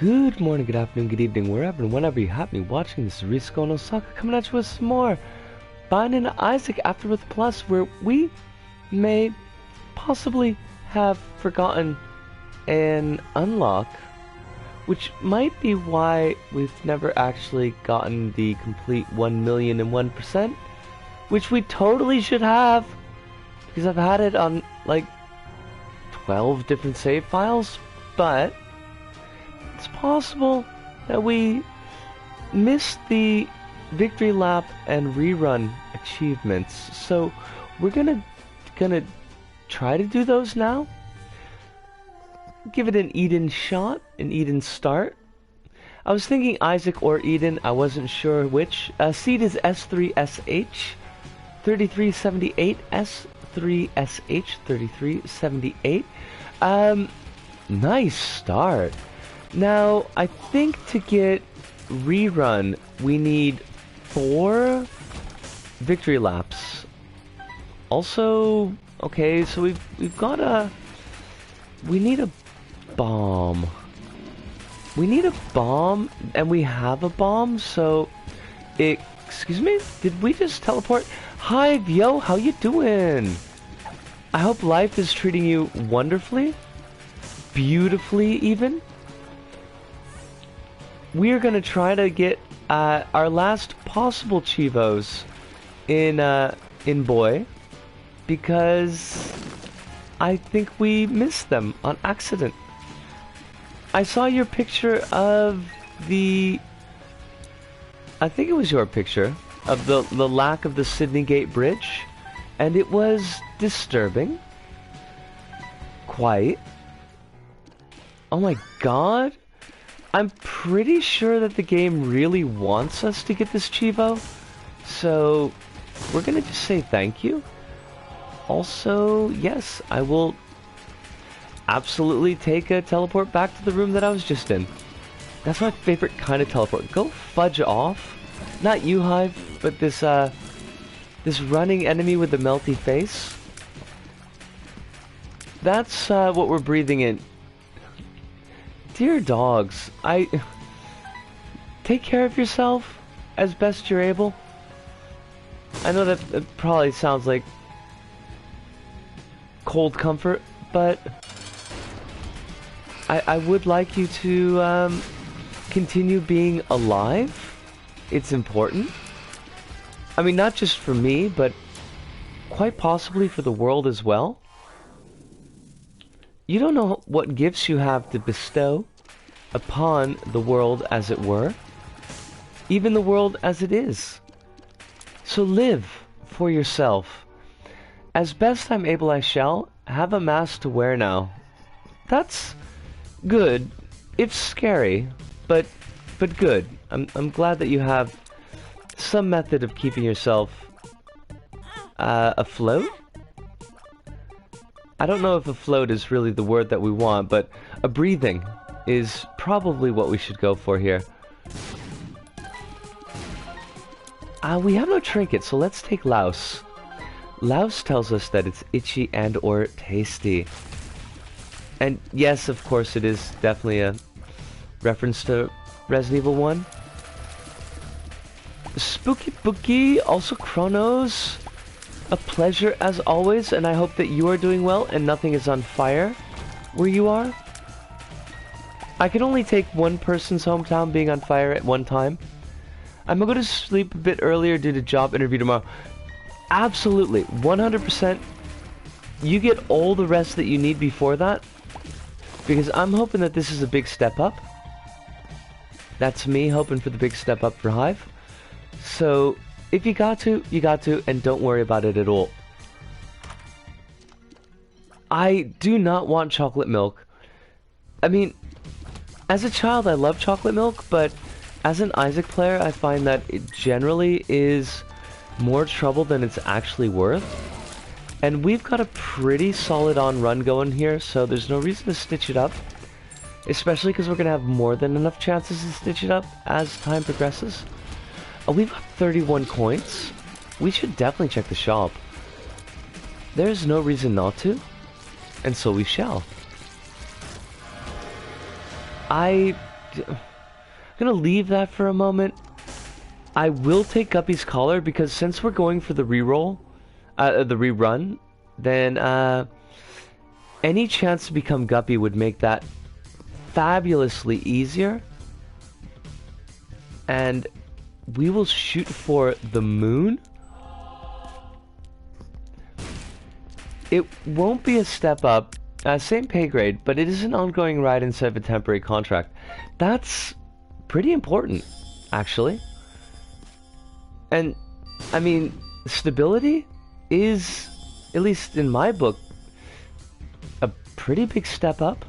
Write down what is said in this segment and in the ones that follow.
Good morning, good afternoon, good evening, wherever and whenever you happen to be watching. This is Risco and Osaka coming at you with some more Binding Isaac Afterbirth Plus, where we may possibly have forgotten an unlock, which might be why we've never actually gotten the complete 1,001%, which we totally should have, because I've had it on like 12 different save files, but it's possible that we missed the victory lap and rerun achievements. So we're gonna try to do those now. Give it an Eden shot, an Eden start. I was thinking Isaac or Eden, I wasn't sure which. Seed is S3SH 3378, S3SH 3378. Nice start. Now, I think to get rerun, we need 4 victory laps. Also, okay, so we've got we need a bomb. We need a bomb, and we have a bomb, so excuse me? Did we just teleport? Hi, yo, how you doing? I hope life is treating you wonderfully, beautifully even. We are gonna try to get our last possible Chivos in Boy, because I think we missed them on accident. I saw your picture of the, I think it was your picture of the lack of the Sydney Gate Bridge, and it was disturbing. Quite. Oh my god. I'm pretty sure that the game really wants us to get this Chivo, so we're gonna just say thank you. Also, yes, I will absolutely take a teleport back to the room that I was just in. That's my favorite kind of teleport. Go fudge off. Not you, Hive, but this running enemy with the melty face. That's what we're breathing in. Dear dogs, take care of yourself as best you're able. I know that it probably sounds like cold comfort, but I would like you to continue being alive. It's important. I mean, not just for me, but quite possibly for the world as well. You don't know what gifts you have to bestow upon the world, as it were. Even the world as it is. So live for yourself. As best I'm able I shall, have a mask to wear now. That's good. It's scary, but good. I'm glad that you have some method of keeping yourself afloat. I don't know if afloat is really the word that we want, but a breathing is probably what we should go for here. We have no trinket, so let's take Louse. Louse tells us that it's itchy and or tasty. And yes, of course, it is definitely a reference to Resident Evil 1. Spooky Bookie, also Chronos. A pleasure as always, and I hope that you are doing well and nothing is on fire where you are. I can only take one person's hometown being on fire at one time. I'm gonna go to sleep a bit earlier due to job interview tomorrow. Absolutely, 100%. You get all the rest that you need before that, because I'm hoping that this is a big step up. That's me hoping for the big step up for Hive. So if you got to, you got to, and don't worry about it at all. I do not want chocolate milk. I mean, as a child I love chocolate milk, but as an Isaac player I find that it generally is more trouble than it's actually worth. And we've got a pretty solid on run going here, so there's no reason to stitch it up. Especially because we're going to have more than enough chances to stitch it up as time progresses. Oh, we've got 31 coins. We should definitely check the shop. There's no reason not to, and so we shall. I gonna leave that for a moment. I will take Guppy's collar because since we're going for the reroll, the rerun, then any chance to become Guppy would make that fabulously easier. And we will shoot for the moon. It won't be a step up, same pay grade, but it is an ongoing ride instead of a temporary contract. That's pretty important, actually. And, I mean, stability is, at least in my book, a pretty big step up.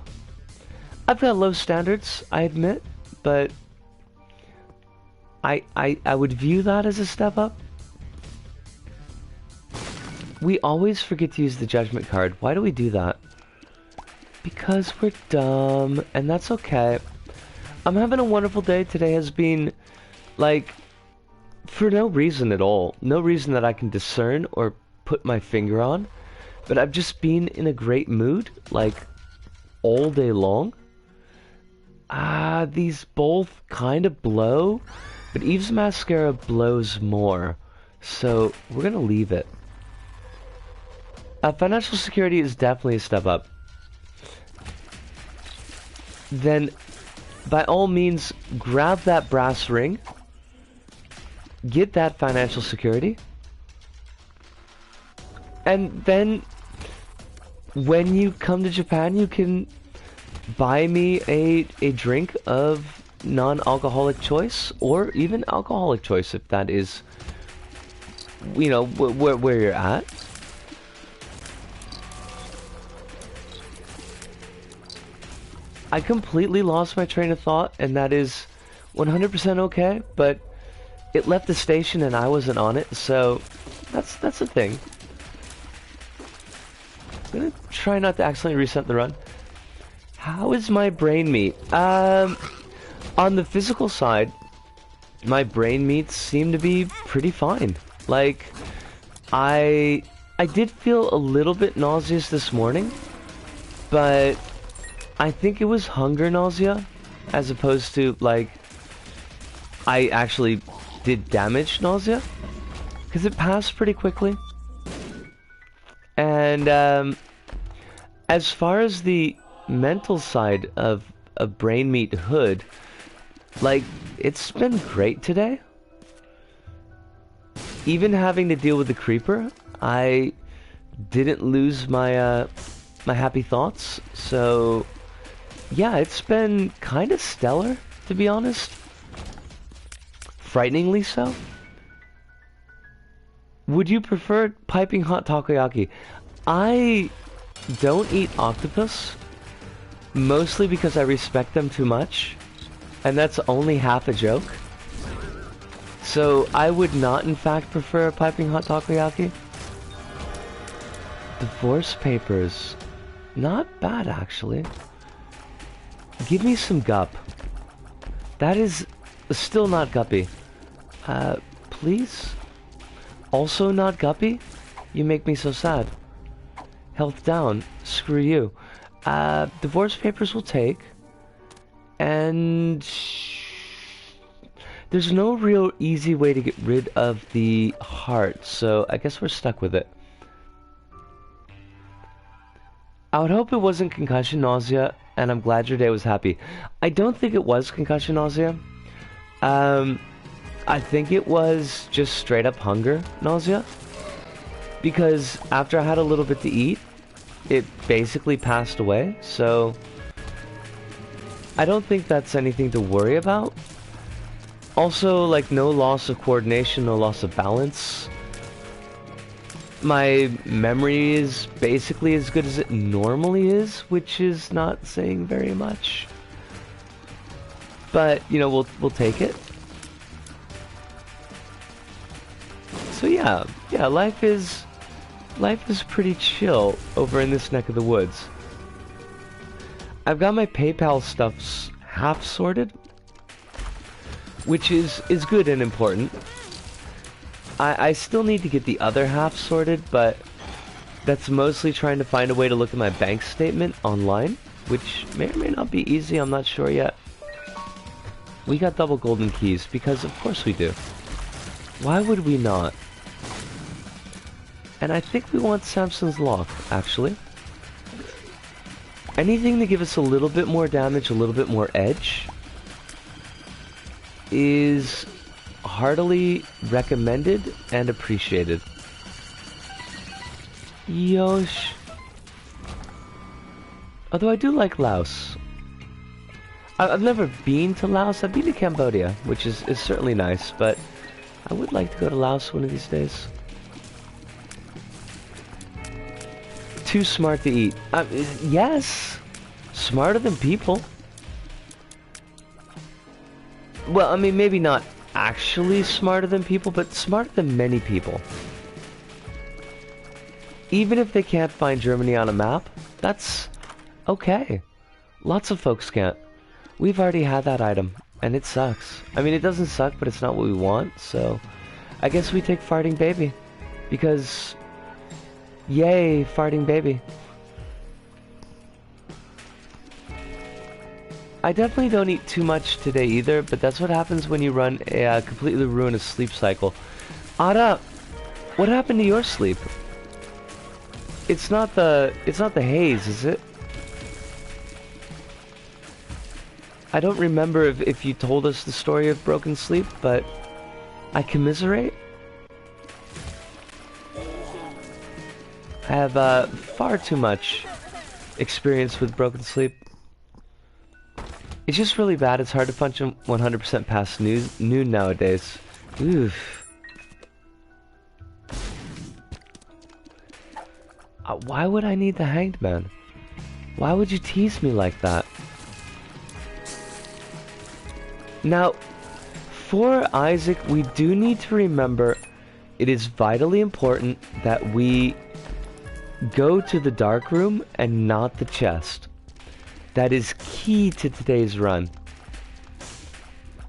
I've got low standards, I admit, but I would view that as a step up. We always forget to use the judgment card. Why do we do that? Because we're dumb, and that's okay. I'm having a wonderful day. Today has been, like, for no reason at all. No reason that I can discern or put my finger on. But I've just been in a great mood, like, all day long. These both kind of blow, but Eve's mascara blows more. So, we're gonna leave it. Financial security is definitely a step up. Then, by all means, grab that brass ring. Get that financial security. And then, when you come to Japan, you can buy me a drink of non-alcoholic choice, or even alcoholic choice, if that is, you know, where you're at. I completely lost my train of thought, and that is 100% okay, but it left the station and I wasn't on it, so that's a thing. I'm gonna try not to accidentally reset the run. How is my brain meat? On the physical side, my brain meats seem to be pretty fine. Like, I did feel a little bit nauseous this morning, but I think it was hunger nausea, as opposed to, like, I actually did damage nausea, because it passed pretty quickly. And, as far as the mental side of Brain Meat Hood, like, it's been great today. Even having to deal with the creeper, I didn't lose my, my happy thoughts, so yeah, it's been kind of stellar, to be honest. Frighteningly so. Would you prefer piping hot takoyaki? I don't eat octopus, mostly because I respect them too much, and that's only half a joke. So I would not, in fact, prefer piping hot takoyaki. Divorce papers. Not bad, actually. Give me some gup. That is still not guppy. Please? Also not guppy? You make me so sad. Health down. Screw you. Divorce papers will take. And there's no real easy way to get rid of the heart, so I guess we're stuck with it. I would hope it wasn't concussion nausea, and I'm glad your day was happy. I don't think it was concussion nausea. I think it was just straight up hunger nausea. Because after I had a little bit to eat, it basically passed away, so I don't think that's anything to worry about. Also, like, no loss of coordination, no loss of balance. My memory is basically as good as it normally is, which is not saying very much. But, you know, we'll take it. So yeah, life is pretty chill over in this neck of the woods. I've got my PayPal stuffs half sorted, which is good and important. I still need to get the other half sorted, but that's mostly trying to find a way to look at my bank statement online, which may or may not be easy, I'm not sure yet. We got double golden keys, because of course we do. Why would we not? And I think we want Samson's Lock, actually. Anything to give us a little bit more damage, a little bit more edge, is heartily recommended and appreciated. Yosh. Although I do like Laos. I've never been to Laos. I've been to Cambodia, which is certainly nice, but I would like to go to Laos one of these days. Too smart to eat. Yes. Smarter than people. Well, I mean, maybe not actually smarter than people, but smarter than many people. Even if they can't find Germany on a map, that's okay. Lots of folks can't. We've already had that item, and it sucks. I mean, it doesn't suck, but it's not what we want, so I guess we take Farting Baby. Because, yay, Farting Baby. I definitely don't eat too much today either, but that's what happens when you run a completely ruinous sleep cycle. Ada, what happened to your sleep? It's not the haze, is it? I don't remember if you told us the story of broken sleep, but I commiserate. I have far too much experience with broken sleep. It's just really bad. It's hard to function 100% past noon nowadays. Oof. Why would I need the Hanged Man? Why would you tease me like that? Now, for Isaac, we do need to remember it is vitally important that we go to the dark room and not the chest. That is key to today's run.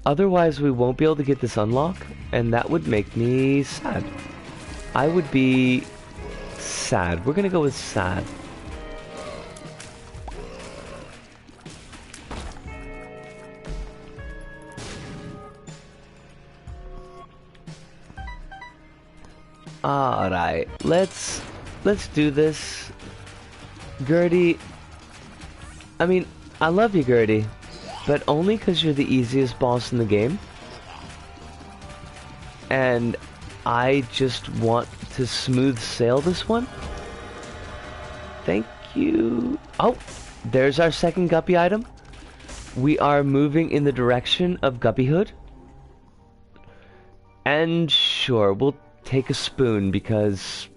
Otherwise, we won't be able to get this unlock, and that would make me sad. I would be sad. We're gonna go with sad. Alright, let's do this. Gertie, I mean, I love you, Gertie, but only because you're the easiest boss in the game. And I just want to smooth sail this one. Thank you. Oh, there's our second Guppy item. We are moving in the direction of Guppyhood. And sure, we'll take a spoon because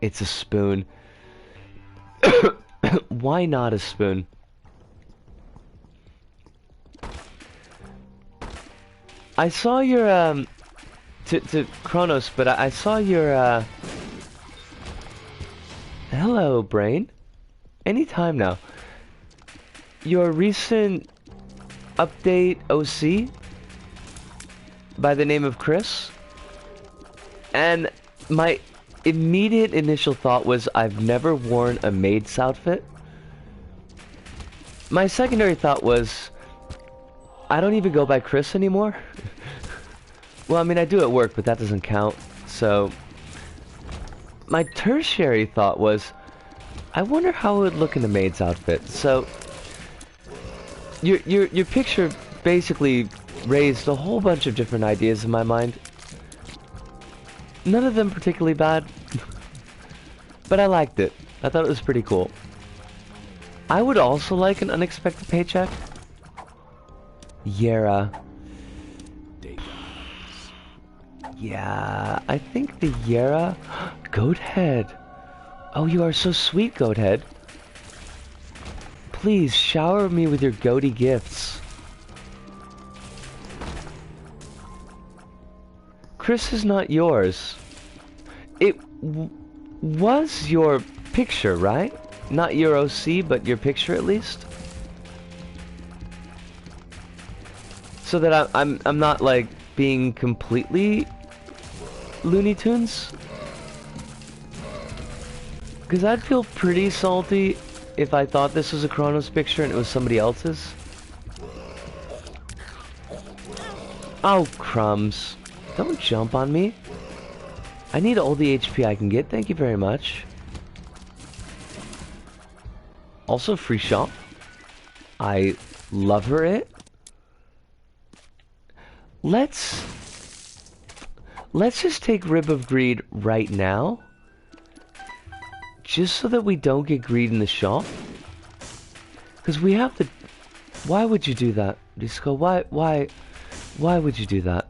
it's a spoon. Why not a spoon? I saw your to Kronos, but I saw your hello, brain. Anytime now. Your recent update OC by the name of Chris. And my immediate initial thought was, I've never worn a maid's outfit. My secondary thought was, I don't even go by Chris anymore. Well, I mean, I do at work, but that doesn't count. So, my tertiary thought was, I wonder how it would look in a maid's outfit. So, your picture basically raised a whole bunch of different ideas in my mind. None of them particularly bad, but I liked it. I thought it was pretty cool. I would also like an unexpected paycheck. Yera. Yeah, I think the Yera... Goathead. Oh, you are so sweet, Goathead. Please, shower me with your goaty gifts. Chris is not yours. It was your picture, right? Not your OC, but your picture at least. So that I'm not like being completely Looney Tunes. Because I'd feel pretty salty if I thought this was a Kronos picture and it was somebody else's. Oh, crumbs. Don't jump on me. I need all the HP I can get. Thank you very much. Also, free shop. I love her it. Let's just take Rib of Greed right now. Just so that we don't get greed in the shop. Because we have the... Why would you do that, Disco? Why would you do that?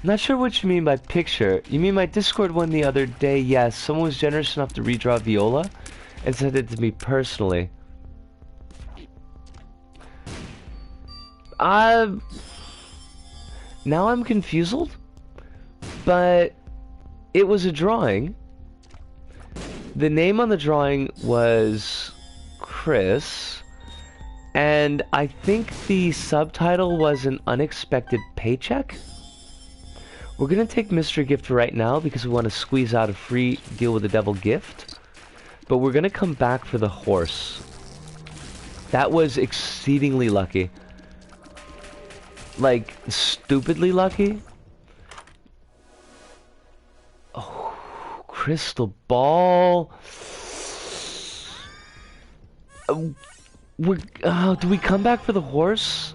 Not sure what you mean by picture. You mean my Discord one the other day? Yes, someone was generous enough to redraw Viola and sent it to me personally. Now I'm confused, but it was a drawing. The name on the drawing was Chris, and I think the subtitle was an unexpected paycheck. We're gonna take Mystery Gift right now because we want to squeeze out a free deal with the devil gift. But we're gonna come back for the horse. That was exceedingly lucky. Like, stupidly lucky. Oh, crystal ball. Do we come back for the horse?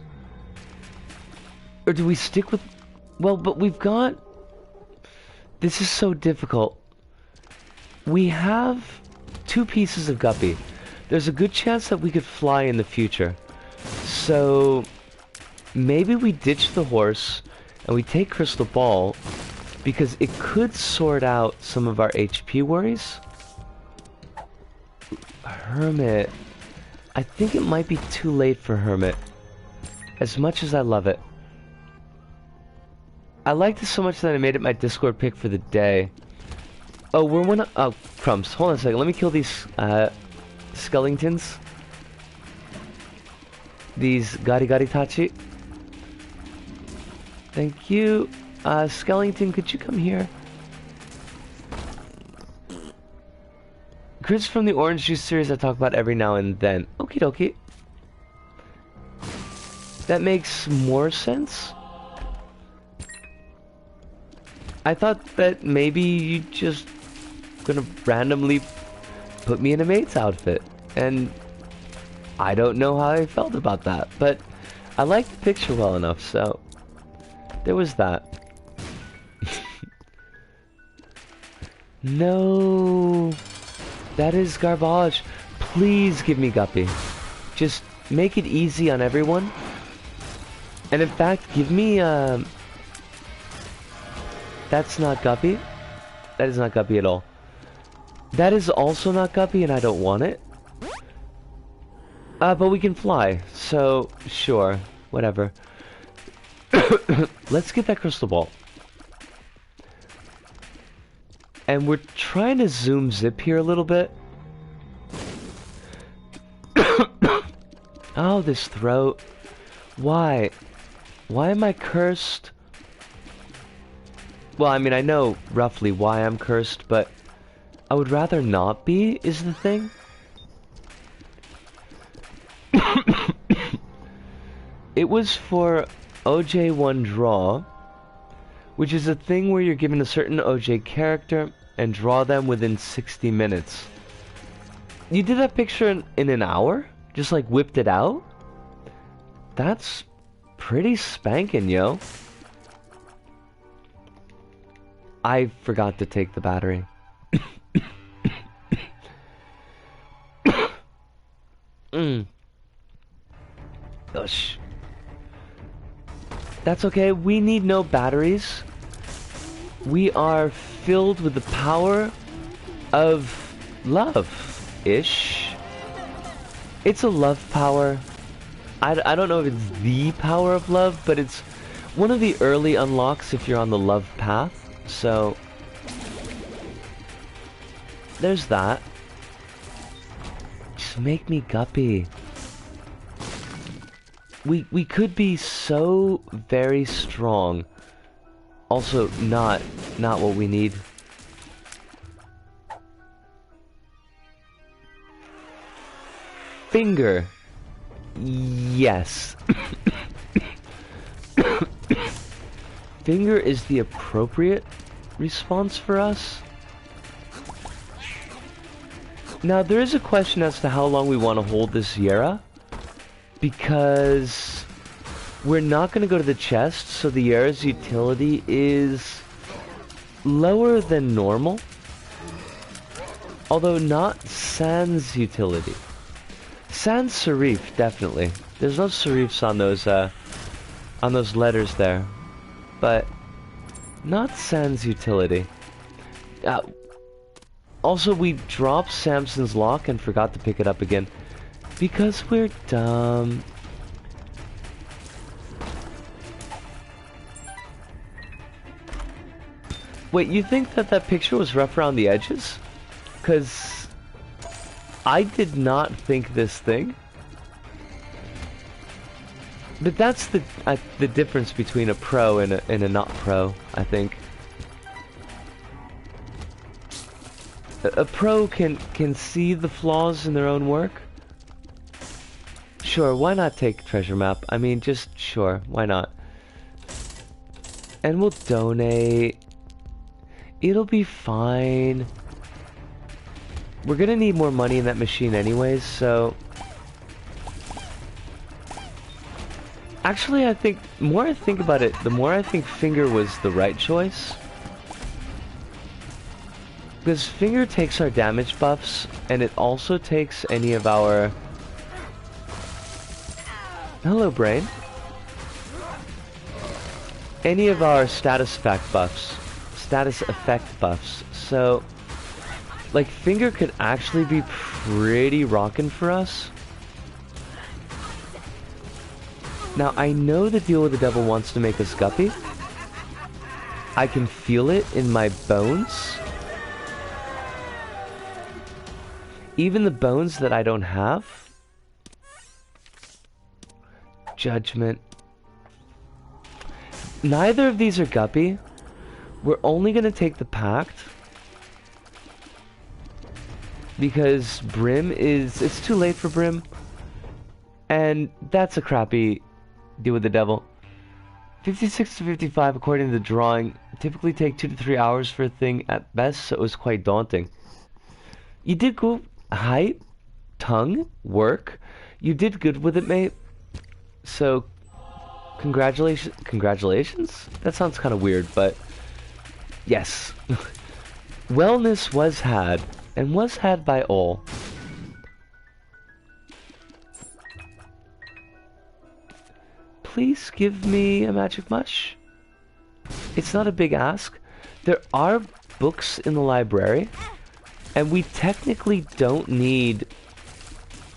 Or do we stick with... Well, but we've got... This is so difficult. We have 2 pieces of guppy. There's a good chance that we could fly in the future. So... Maybe we ditch the horse and we take Crystal Ball because it could sort out some of our HP worries. Hermit. I think it might be too late for Hermit. As much as I love it. I liked this so much that I made it my Discord pick for the day. Oh, we're one of... Oh, crumbs. Hold on a second. Let me kill these, skeletons. These Gari-Gari-Tachi. Thank you. Skellington, could you come here? Chris from the Orange Juice series I talk about every now and then. Okie dokie. That makes more sense. I thought that maybe you just gonna randomly put me in a mate's outfit. And I don't know how I felt about that. But I liked the picture well enough, so... There was that. No, that is garbage. Please give me Guppy. Just make it easy on everyone. And in fact, give me, that's not Guppy. That is not Guppy at all. That is also not Guppy, and I don't want it. But we can fly, so sure, whatever. Let's get that crystal ball. And we're trying to zoom zip here a little bit. Oh, this throat. Why? Why am I cursed? Well, I mean, I know roughly why I'm cursed, but I would rather not be, is the thing. It was for OJ1 draw, which is a thing where you're given a certain OJ character and draw them within 60 minutes. You did that picture in an hour? Just like whipped it out? That's pretty spanking, yo. I forgot to take the battery. Gosh. That's okay, we need no batteries. We are filled with the power of love-ish. It's a love power. I don't know if it's the power of love, but it's one of the early unlocks if you're on the love path. So, there's that. Just make me guppy. We could be so very strong. Also, not what we need. Finger. Yes. finger is the appropriate response for us. Now, there is a question as to how long we want to hold this Yera, because we're not going to go to the chest, so the Yera's utility is lower than normal, although not Sans utility. Sans Serif, definitely. There's no serifs on those letters there, but not Sans utility. Also, we dropped Samson's lock and forgot to pick it up again because we're dumb. Wait, you think that that picture was rough around the edges? Because I did not think this thing. But that's the difference between a pro and a not pro, I think. A pro can see the flaws in their own work. Sure, why not take treasure map? I mean, just sure, why not? And we'll donate. It'll be fine. We're gonna need more money in that machine anyways, so... Actually, I think, the more I think about it, the more I think Finger was the right choice. Because Finger takes our damage buffs, and it also takes any of our... Hello, Brain. Any of our status effect buffs. So, like, Finger could actually be pretty rockin' for us. Now, I know the deal with the devil wants to make us guppy. I can feel it in my bones. Even the bones that I don't have. Judgment. Neither of these are guppy. We're only going to take the pact. Because Brim is... It's too late for Brim. And that's a crappy deal with the devil. 56 to 55, according to the drawing, typically take 2 to 3 hours for a thing at best, so it was quite daunting. You did go height, tongue, work. You did good with it, mate. So, congratulations? That sounds kind of weird, but yes. Wellness was had, and was had by all. Please give me a magic mush. It's not a big ask. There are books in the library, and we technically don't need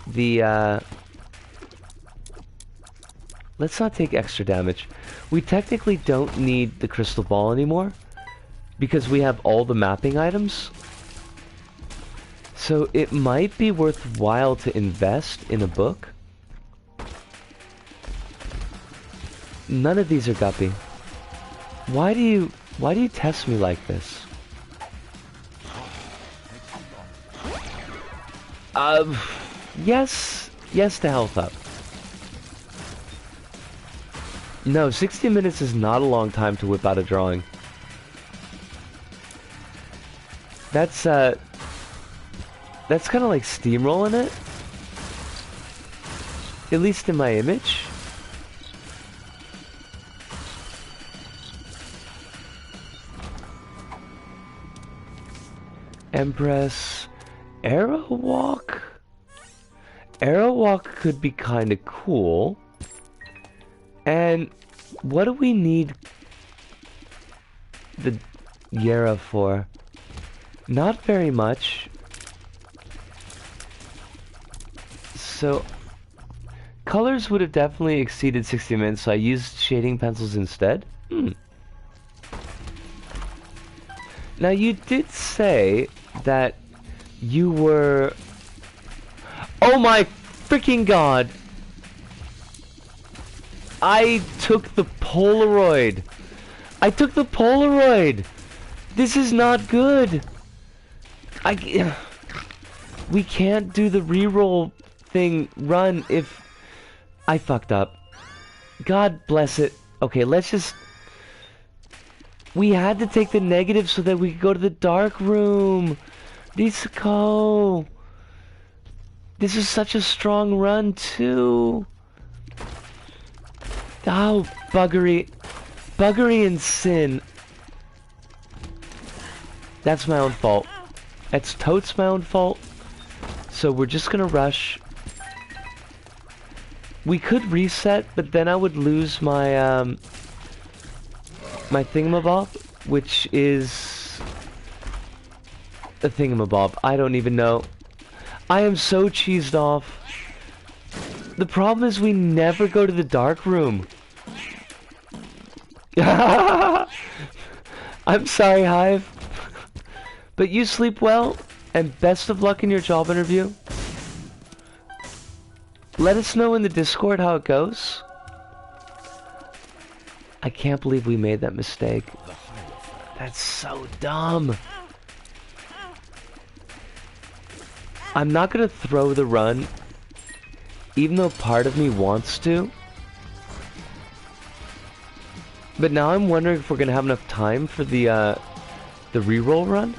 the, let's not take extra damage. We technically don't need the crystal ball anymore, because we have all the mapping items. So it might be worthwhile to invest in a book. None of these are guppy. Why do you test me like this? Yes to health up. No, 60 minutes is not a long time to whip out a drawing. That's kind of like steamrolling it. At least in my image. Empress, Arrow Walk. Arrow Walk could be kind of cool. And what do we need the Yera for? Not very much. So, colors would have definitely exceeded 60 minutes, so I used shading pencils instead. Now, you did say that you were... Oh my freaking god! I took the Polaroid! This is not good! We can't do the reroll thing run if... I fucked up. God bless it. Okay, let's just... We had to take the negative so that we could go to the dark room. Nisako. This is such a strong run, too. Oh, buggery. Buggery and sin. That's my own fault. That's totes my own fault. So we're just gonna rush. We could reset, but then I would lose my, my thingamabob, which is a thingamabob. I don't even know. I am so cheesed off. The problem is we never go to the dark room. I'm sorry, Hive. But you sleep well, and best of luck in your job interview. Let us know in the Discord how it goes. I can't believe we made that mistake. That's so dumb. I'm not gonna throw the run, even though part of me wants to. But now I'm wondering if we're gonna have enough time for the reroll run.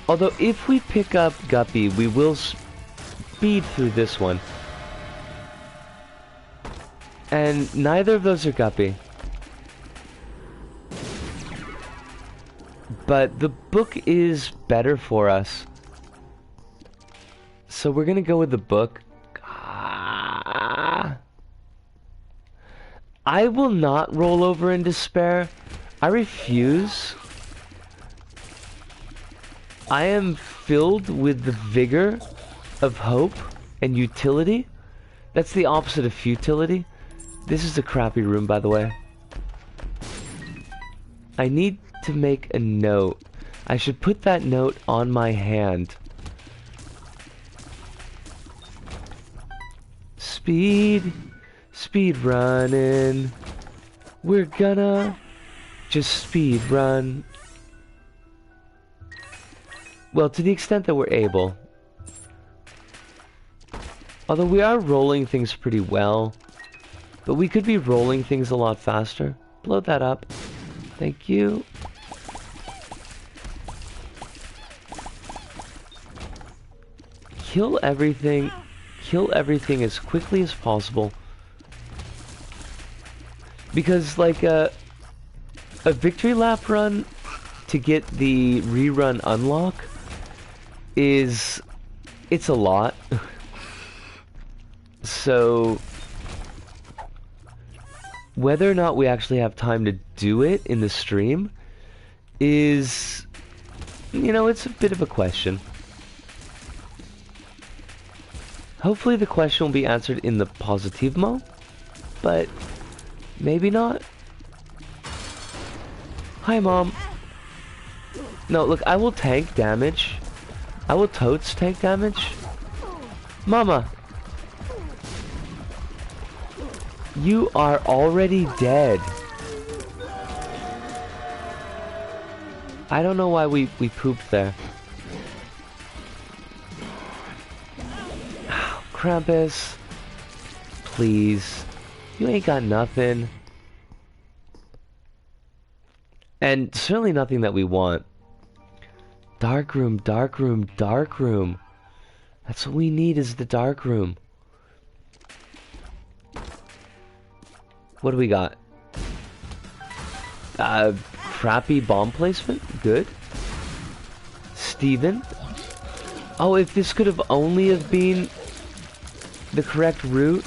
Although if we pick up Guppy, we will speed through this one. And neither of those are Guppy. But the book is better for us. So we're gonna go with the book. I will not roll over in despair. I refuse. I am filled with the vigor of hope and utility. That's the opposite of futility. This is a crappy room, by the way. I need to make a note. I should put that note on my hand. Speed running. We're gonna just speed run. Well, to the extent that we're able. Although we are rolling things pretty well. But we could be rolling things a lot faster. Blow that up. Thank you. Kill everything. Kill everything as quickly as possible. Because, like, a victory lap run to get the rerun unlock is... it's a lot. So... whether or not we actually have time to do it in the stream is... you know, it's a bit of a question. Hopefully the question will be answered in the positivo, but maybe not. Hi, Mom. No, look, I will tank damage. I will totes tank damage. Mama. You are already dead. I don't know why we pooped there. Krampus, please. You ain't got nothing. And certainly nothing that we want. Dark room, dark room, dark room. That's what we need, is the dark room. What do we got? Crappy bomb placement? Good. Steven? Oh, if this could have only have been the correct route.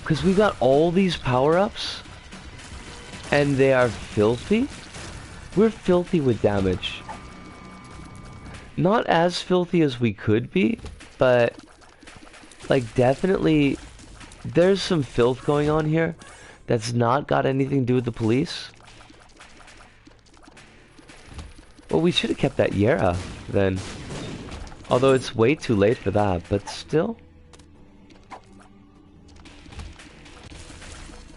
Because we got all these power-ups. And they are filthy. We're filthy with damage. Not as filthy as we could be, but... like, definitely... there's some filth going on here that's not got anything to do with the police. Well, we should have kept that Yera, then. Although it's way too late for that, but still.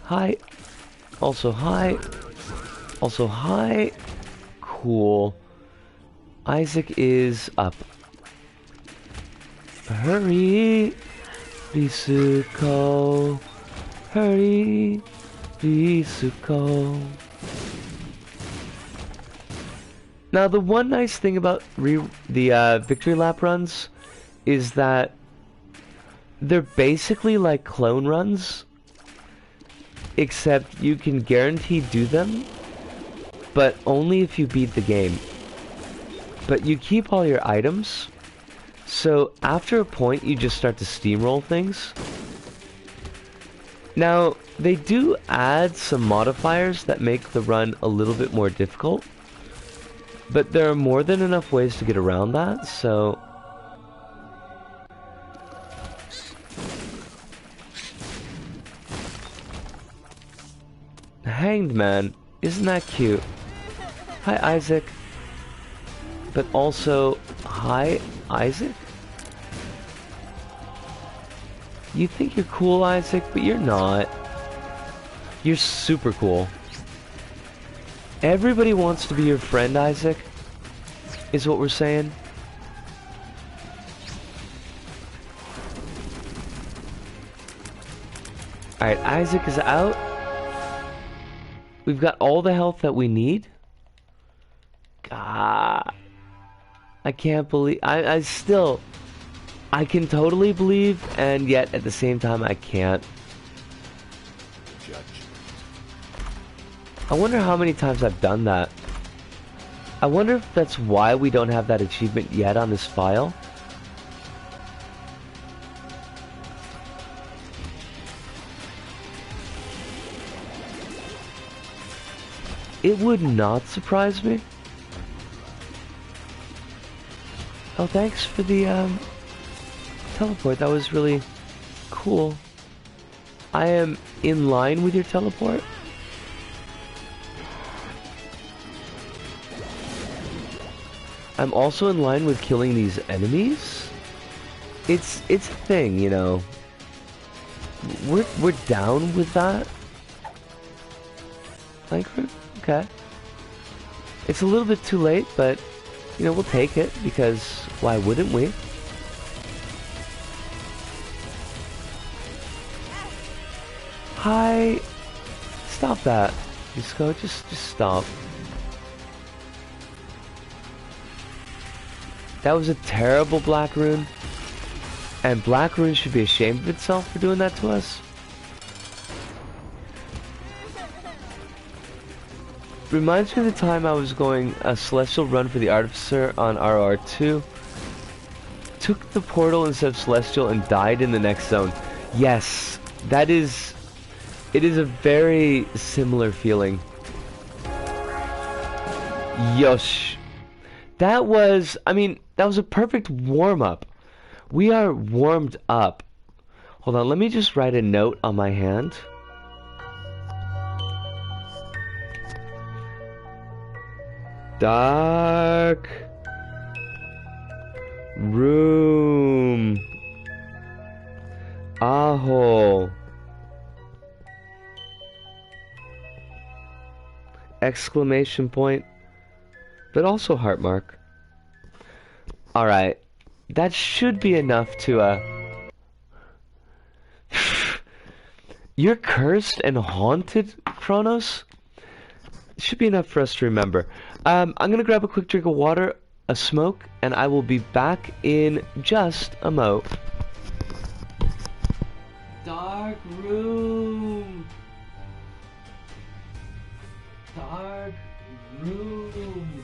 Hi. Also hi. Also hi. Cool. Isaac is up. Hurry. Risuko, hurry, Risuko. Now the one nice thing about the victory lap runs is that they're basically like clone runs, except you can guarantee do them, but only if you beat the game. But you keep all your items, so after a point you just start to steamroll things. Now, they do add some modifiers that make the run a little bit more difficult, but there are more than enough ways to get around that, so... Hanged Man, isn't that cute? Hi, Isaac. But also, hi, Isaac? You think you're cool, Isaac, but you're not. You're super cool. Everybody wants to be your friend, Isaac, is what we're saying. Alright, Isaac is out. We've got all the health that we need. God. I can't believe... I still... I can totally believe, and yet at the same time I can't. I wonder how many times I've done that. I wonder if that's why we don't have that achievement yet on this file. It would not surprise me. Oh, thanks for the teleport. That was really cool. I am in line with your teleport. I'm also in line with killing these enemies. It's a thing, you know. We're down with that. Like, okay. It's a little bit too late, but you know, we'll take it because why wouldn't we? Hi. Stop that. Disco, just stop. That was a terrible Black Rune. And Black Rune should be ashamed of itself for doing that to us. Reminds me of the time I was going a Celestial run for the Artificer on RR2. Took the portal instead of Celestial and died in the next zone. Yes, that is... It is a very similar feeling. Yosh. That was... I mean, that was a perfect warm-up. We are warmed up. Hold on, let me just write a note on my hand. Dark room. Aho. Exclamation point. But also heart mark. Alright. That should be enough to, You're cursed and haunted, Kronos? Should be enough for us to remember. I'm gonna grab a quick drink of water, a smoke, and I will be back in just a mo. Dark room. Dark room.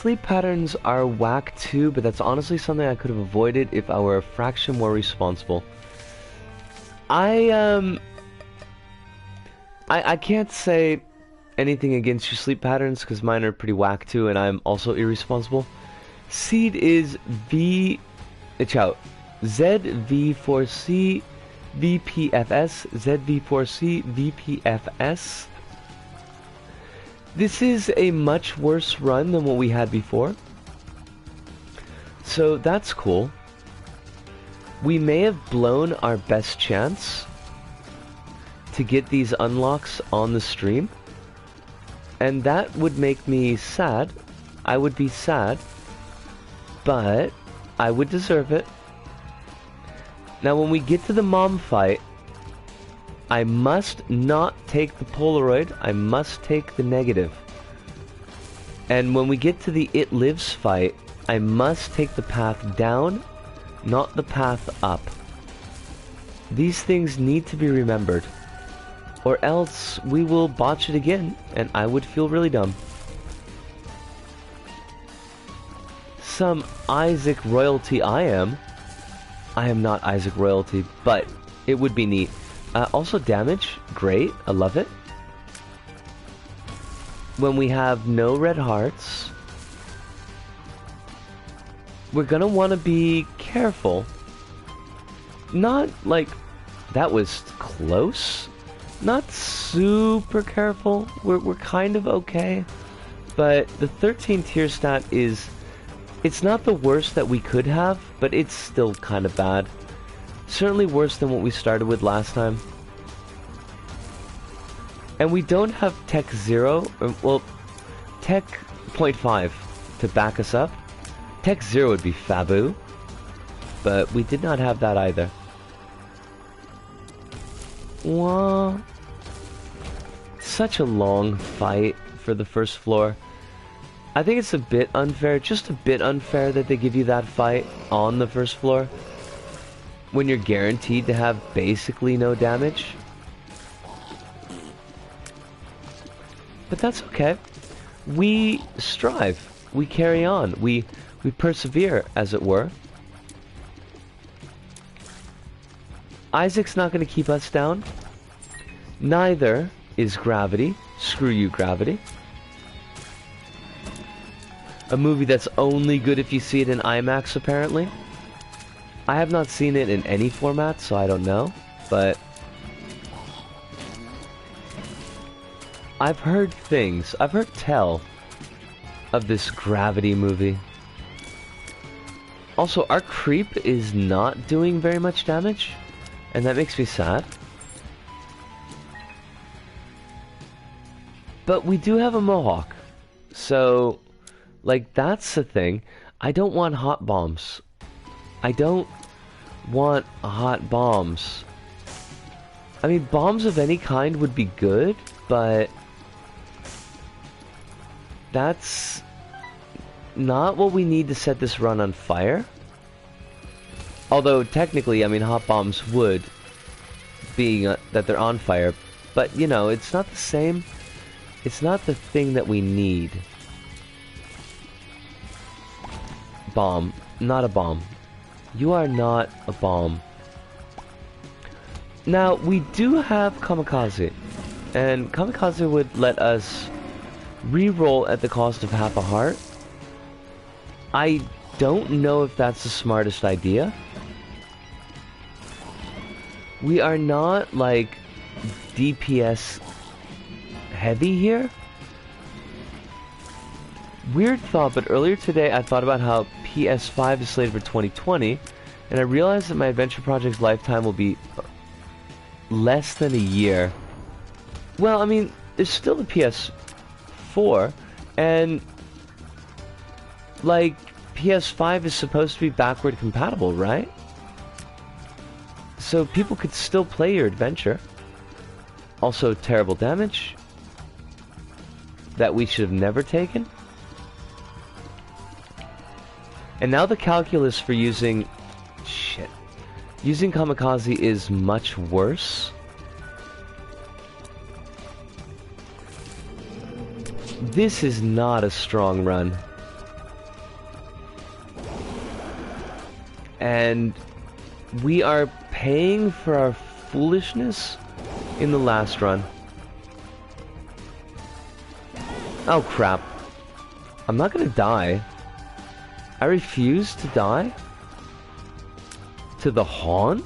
sleep patterns are whack too, but that's honestly something I could have avoided if I were a fraction more responsible. I can't say anything against your sleep patterns because mine are pretty whack too, and I'm also irresponsible. Seed is ZV4C VPFS ZV4C VPFS. This is a much worse run than what we had before, so that's cool. We may have blown our best chance to get these unlocks on the stream, and that would make me sad. I would be sad, but I would deserve it. Now when we get to the mom fight, I must not take the Polaroid, I must take the negative. And when we get to the It Lives fight, I must take the path down, not the path up. These things need to be remembered, or else we will botch it again, and I would feel really dumb. Some Isaac royalty I am. I am not Isaac royalty, but it would be neat. Also damage, great, I love it. When we have no red hearts, we're gonna want to be careful. Not like, that was close. Not super careful, we're kind of okay. But the 13 tier stat is, it's not the worst that we could have, but it's still kind of bad. Certainly worse than what we started with last time. And we don't have Tech 0, well, Tech 0.5 to back us up. Tech 0 would be Fabu, but we did not have that either. Wow. Such a long fight for the first floor. I think it's a bit unfair, just a bit unfair that they give you that fight on the first floor when you're guaranteed to have basically no damage. But that's okay. We strive. We carry on. We persevere, as it were. Isaac's not going to keep us down. Neither is Gravity. Screw you, Gravity. A movie that's only good if you see it in IMAX, apparently. I have not seen it in any format, so I don't know, but I've heard things, I've heard tell of this Gravity movie. Also, our creep is not doing very much damage, and that makes me sad. But we do have a Mohawk, so, like, that's the thing. I don't want hot bombs. I don't want hot bombs. I mean, bombs of any kind would be good, but that's not what we need to set this run on fire. Although, technically, I mean, hot bombs would, being that they're on fire, but, you know, it's not the same. It's not the thing that we need. Bomb. Not a bomb. You are not a bomb. Now, we do have Kamikaze, and Kamikaze would let us re-roll at the cost of half a heart. I don't know if that's the smartest idea. We are not, like, DPS heavy here. Weird thought, but earlier today I thought about how PS5 is slated for 2020, and I realized that my adventure project's lifetime will be less than a year. Well, I mean, there's still the PS4, and like, PS5 is supposed to be backward compatible, right? So people could still play your adventure. Also, terrible damage that we should have never taken. And now the calculus for using Kamikaze is much worse. This is not a strong run. And we are paying for our foolishness in the last run. Oh crap. I'm not gonna die. I refuse to die? To the Hon?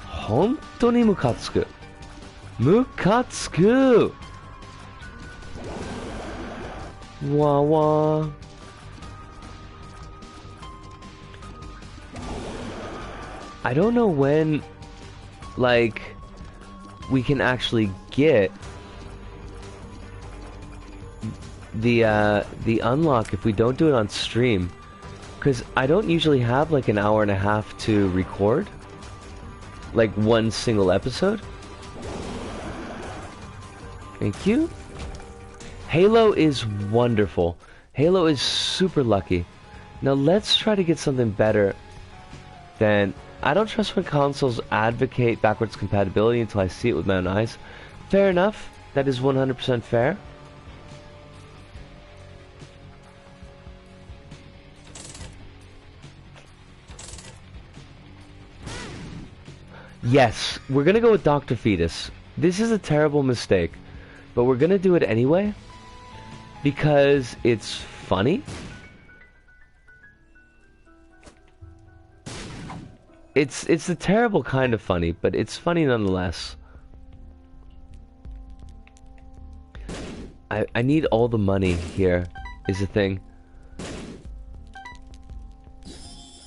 Hontoni mukatsuku. Mukatsuku! Wah wah. I don't know when, like, we can actually get the unlock if we don't do it on stream. Because I don't usually have like an hour and a half to record. Like one single episode. Thank you. Halo is wonderful. Halo is super lucky. Now let's try to get something better than... I don't trust when consoles advocate backwards compatibility until I see it with my own eyes. Fair enough. That is 100% fair. Yes, we're gonna go with Dr. Fetus. This is a terrible mistake, but we're gonna do it anyway because it's funny. It's a terrible kind of funny, but it's funny nonetheless. I need all the money here, is the thing.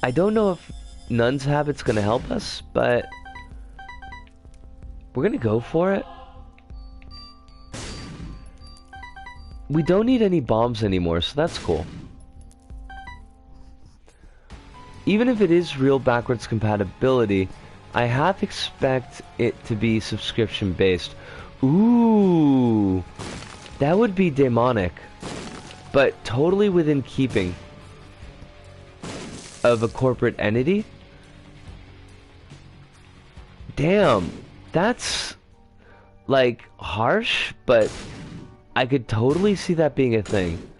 I don't know if Nun's Habit's gonna help us, but we're gonna go for it. We don't need any bombs anymore, so that's cool. Even if it is real backwards compatibility, I half expect it to be subscription based. Ooh, that would be demonic, but totally within keeping of a corporate entity. Damn, that's like harsh, but I could totally see that being a thing.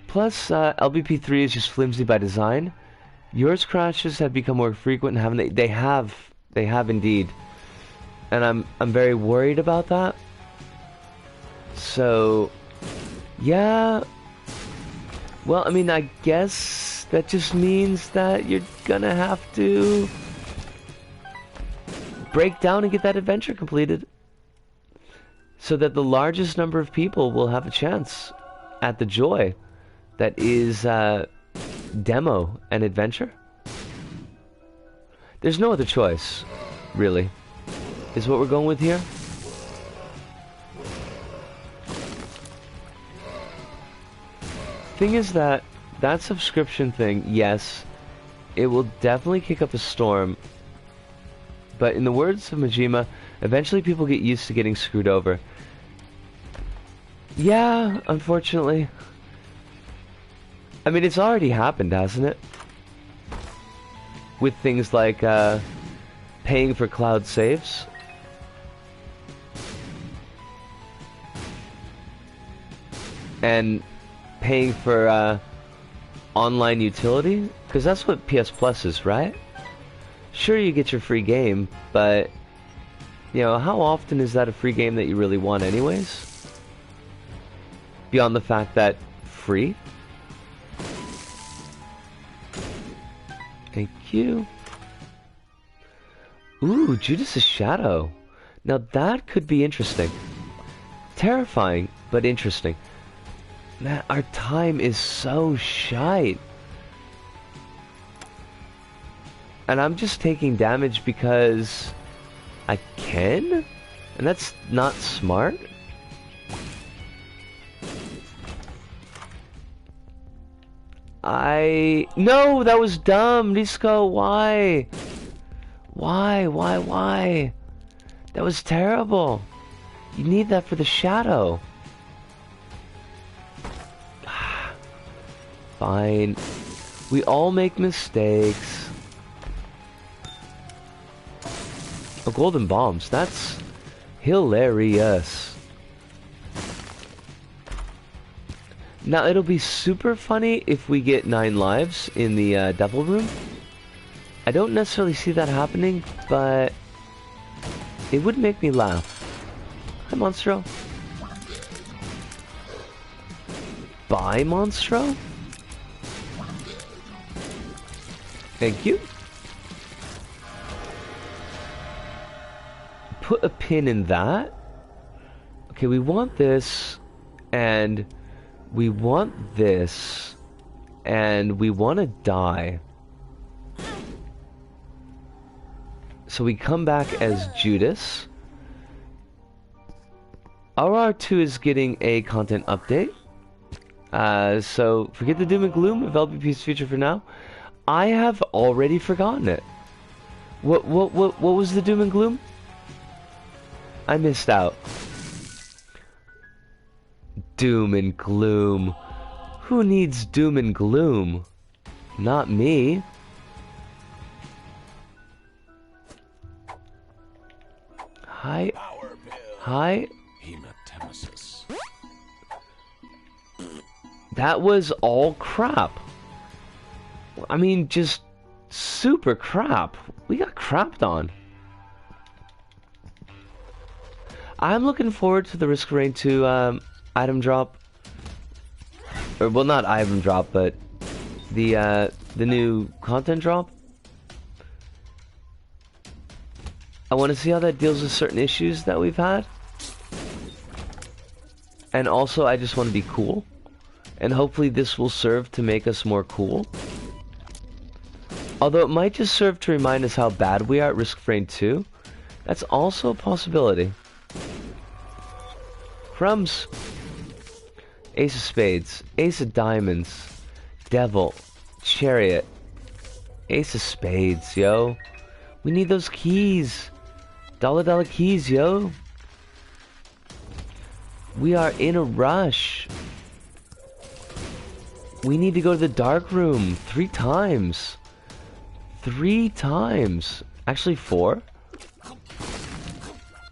Plus, LBP3 is just flimsy by design. Yours crashes have become more frequent, haven't they? They have indeed, and I'm very worried about that. So, yeah. Well, I mean, I guess that just means that you're gonna have to break down and get that adventure completed, so that the largest number of people will have a chance at the joy that is demo and adventure. There's no other choice, really, is what we're going with here. Thing is that subscription thing, yes, it will definitely kick up a storm, but in the words of Majima, eventually people get used to getting screwed over. Yeah, unfortunately. I mean, it's already happened, hasn't it? With things like paying for cloud saves. And paying for online utility. Because that's what PS Plus is, right? Sure, you get your free game, but... you know, how often is that a free game that you really want anyways? Beyond the fact that free? Thank you. Ooh, Judas' Shadow. Now that could be interesting. Terrifying, but interesting. Man, our time is so shite. And I'm just taking damage because I can? And that's not smart. No, that was dumb. Risco, why? Why? That was terrible. You need that for the shadow. Fine. We all make mistakes. Oh, golden bombs. That's hilarious. Now, it'll be super funny if we get 9 lives in the Devil Room. I don't necessarily see that happening, but it would make me laugh. Hi, Monstro. Bye, Monstro. Thank you. Put a pin in that. Okay, we want this, and we want this, and we want to die. So we come back as Judas. RR2 is getting a content update. So forget the doom and gloom of LPP's future for now. I have already forgotten it. What was the doom and gloom? I missed out. Doom and gloom. Who needs doom and gloom? Not me. Hi. Hi. That was all crap. I mean, just super crap. We got crapped on. I'm looking forward to the Risk of Rain 2 item drop. Or, well, not item drop, but the new content drop. I want to see how that deals with certain issues that we've had. And also, I just want to be cool. And hopefully this will serve to make us more cool. Although it might just serve to remind us how bad we are at Risk of Rain 2. That's also a possibility. Crumbs. Ace of Spades. Ace of Diamonds. Devil. Chariot. Ace of Spades, yo. We need those keys. Dollar keys, yo. We are in a rush. We need to go to the dark room 3 times. 3 times. Actually 4.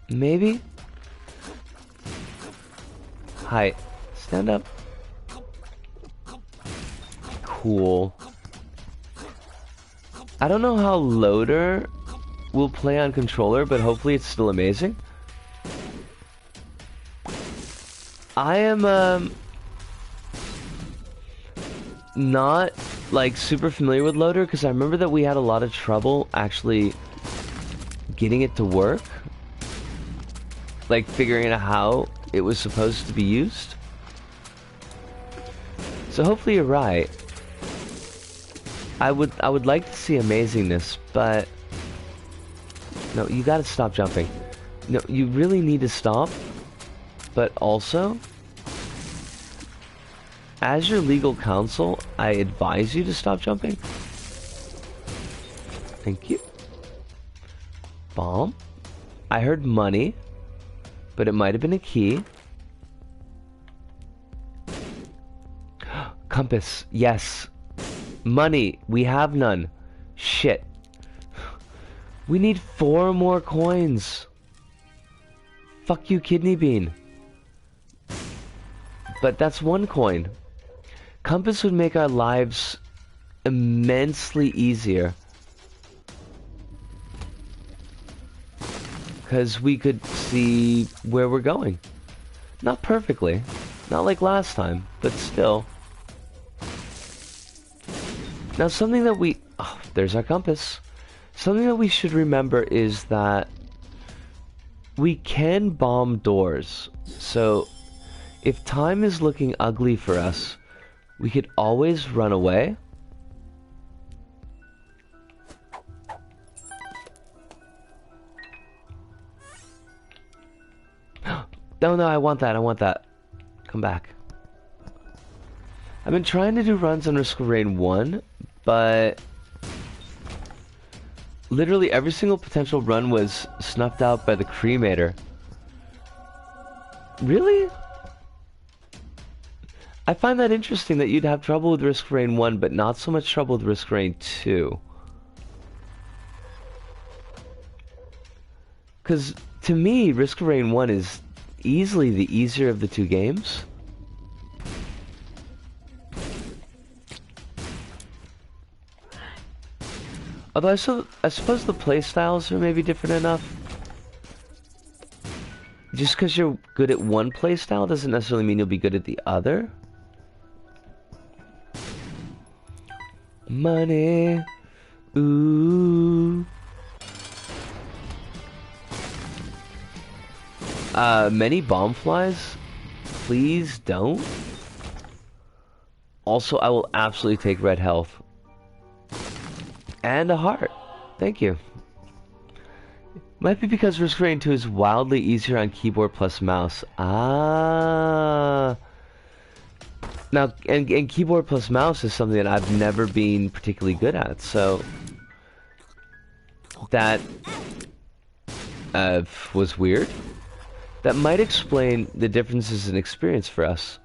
Maybe? Hi. Stand up. Cool. I don't know how Loader will play on controller, but hopefully it's still amazing. I am, not, like, super familiar with Loader, because I remember that we had a lot of trouble actually getting it to work. Like, figuring out how it was supposed to be used. So hopefully you're right. I would like to see amazingness, but... No, you gotta stop jumping. No, you really need to stop. But also... As your legal counsel, I advise you to stop jumping. Thank you. Bomb. I heard money, but it might have been a key. Compass. Yes. Money. We have none. Shit. We need 4 more coins. Fuck you, kidney bean. But that's 1 coin. Compass would make our lives immensely easier. Because we could see where we're going. Not perfectly. Not like last time, but still. Now something that we... Oh, there's our compass. Something that we should remember is that we can bomb doors. So if time is looking ugly for us, we could always run away. No, I want that, I want that. Come back. I've been trying to do runs on Risk of Rain 1, but... literally every single potential run was snuffed out by the cremator. Really? I find that interesting that you'd have trouble with Risk of Rain 1, but not so much trouble with Risk of Rain 2. Because, to me, Risk of Rain 1 is easily the easier of the 2 games. Although I suppose the playstyles are maybe different enough. Just because you're good at one playstyle doesn't necessarily mean you'll be good at the other. Money. Ooh. Many bomb flies? Please don't. Also, I will absolutely take red health. And a heart. Thank you. Might be because Risk Rain 2 is wildly easier on keyboard plus mouse. Ah. Now, and keyboard plus mouse is something that I've never been particularly good at, so... That... was weird. That might explain the differences in experience for us.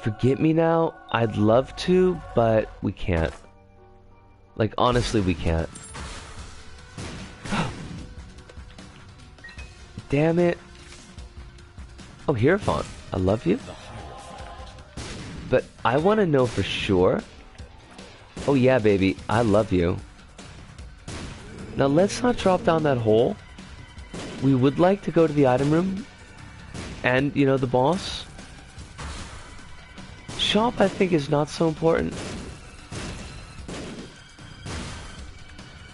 Forget me now? I'd love to, but we can't. Like, honestly, we can't. Damn it. Oh, Hierophant, I love you. But I want to know for sure. Oh yeah, baby, I love you. Now let's not drop down that hole. We would like to go to the item room. And, you know, the boss. Shop, I think, is not so important.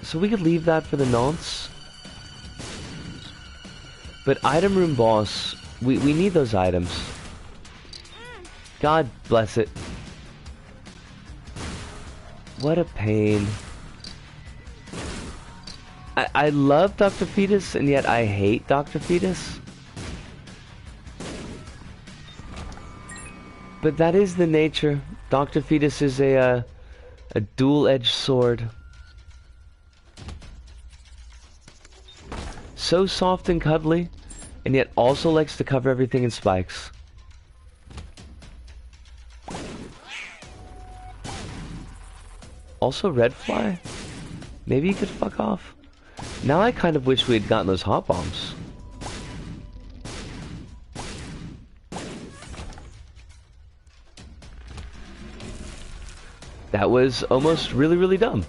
So we could leave that for the nonce. But item room boss, we need those items. God bless it. What a pain. I love Dr. Fetus, and yet I hate Dr. Fetus. But that is the nature. Dr. Fetus is a dual-edged sword. So soft and cuddly, and yet also likes to cover everything in spikes. Also red fly? Maybe you could fuck off. Now I kind of wish we had gotten those hot bombs. That was almost really, really dumb.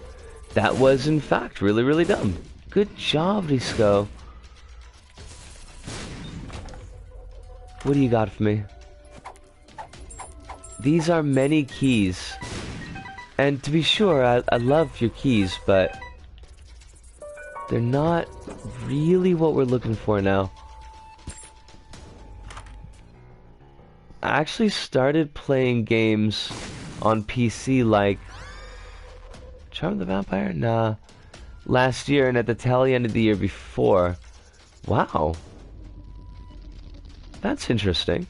That was, in fact, really, really dumb. Good job, Risco. What do you got for me? These are many keys. And to be sure, I love your keys, but they're not really what we're looking for now. I actually started playing games on PC like Charm the Vampire? Nah. Last year and at the tail end of the year before. Wow. That's interesting.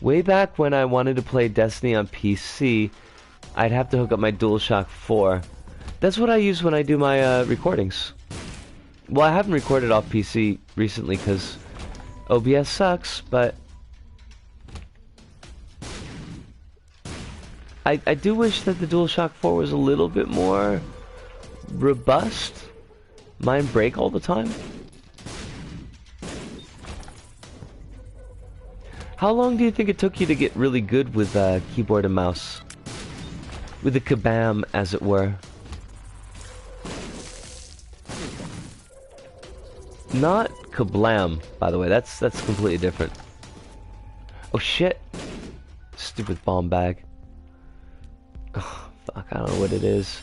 Way back when I wanted to play Destiny on PC, I'd have to hook up my DualShock 4. That's what I use when I do my recordings. Well, I haven't recorded off PC recently because OBS sucks, but I do wish that the DualShock 4 was a little bit more robust. Mine break all the time. How long do you think it took you to get really good with keyboard and mouse? With the kabam, as it were. Not kablam, by the way. That's completely different. Oh shit! Stupid bomb bag. Oh, fuck, I don't know what it is.